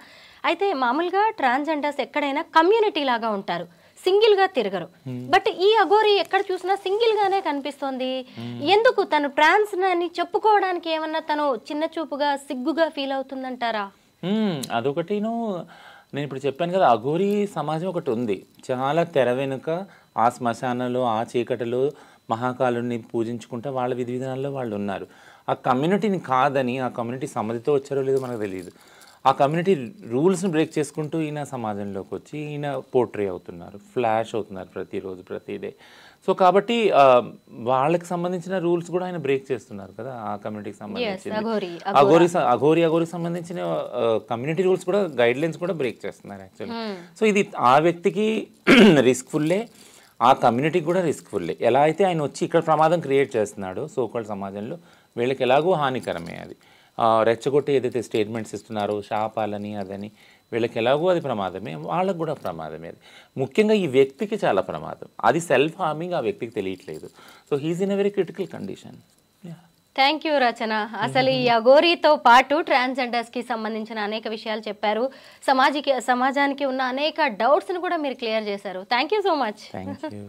అయితే మామూలుగా ట్రాన్స్జెండర్స్ ఎక్కడైనా కమ్యూనిటీ లాగా ఉంటారు, సింగిల్గా తిరగరు. బట్ ఈ అఘోరి ఎక్కడ చూసినా సింగిల్గానే కనిపిస్తోంది. ఎందుకు? తను ట్రాన్స్ అని చెప్పుకోవడానికి ఏమన్నా తను చిన్న చూపుగా, సిగ్గుగా ఫీల్ అవుతుందంటారా? అదొకటిను. నేను ఇప్పుడు చెప్పాను కదా, అఘోరి సమాజం ఒకటి ఉంది. చాలా తెర వెనుక ఆ శ్మశానంలో, ఆ చీకటిలో మహాకాలుని పూజించుకుంటే వాళ్ళ విధి విధానాల్లో వాళ్ళు ఉన్నారు. ఆ కమ్యూనిటీని కాదని, ఆ కమ్యూనిటీ సమ్మతితో వచ్చారో లేదో మనకు తెలియదు. ఆ కమ్యూనిటీ రూల్స్ని బ్రేక్ చేసుకుంటూ ఈయన సమాజంలోకి వచ్చి ఈయన పోర్ట్రే అవుతున్నారు, ఫ్లాష్ అవుతున్నారు ప్రతిరోజు, ప్రతి డే. సో కాబట్టి వాళ్ళకి సంబంధించిన రూల్స్ కూడా ఆయన బ్రేక్ చేస్తున్నారు కదా, ఆ కమ్యూనిటీకి సంబంధించిన అఘోరికి సంబంధించిన కమ్యూనిటీ రూల్స్ కూడా, గైడ్ లైన్స్ కూడా బ్రేక్ చేస్తున్నారు యాక్చువల్లీ. సో ఇది ఆ వ్యక్తికి రిస్క్ఫుల్లే, ఆ కమ్యూనిటీకి కూడా రిస్క్ఫుల్లే. ఎలా అయితే ఆయన వచ్చి ఇక్కడ ప్రమాదం క్రియేట్ చేస్తున్నాడో సోకాల్డ్ సమాజంలో, వీళ్ళకి ఎలాగో హానికరమే అది. రెచ్చగొట్టి ఏదైతే స్టేట్మెంట్స్ ఇస్తున్నారో శాపాలని అదని, వీళ్ళకి ఎలాగో అది ప్రమాదమే, వాళ్ళకు కూడా ప్రమాదమే. అది ముఖ్యంగా ఈ వ్యక్తికి చాలా ప్రమాదం. అది సెల్ఫ్ హార్మింగ్ ఆ వ్యక్తికి తెలియట్లేదు. So he is in a very critical condition. Thank you Rachana. అసలు ఈ అఘోరితో పాటు ట్రాన్స్జెండర్స్కి సంబంధించిన అనేక విషయాలు చెప్పారు, సమాజానికి ఉన్న అనేక డౌట్స్ని కూడా మీరు క్లియర్ చేశారు. Thank you so much. Thank you.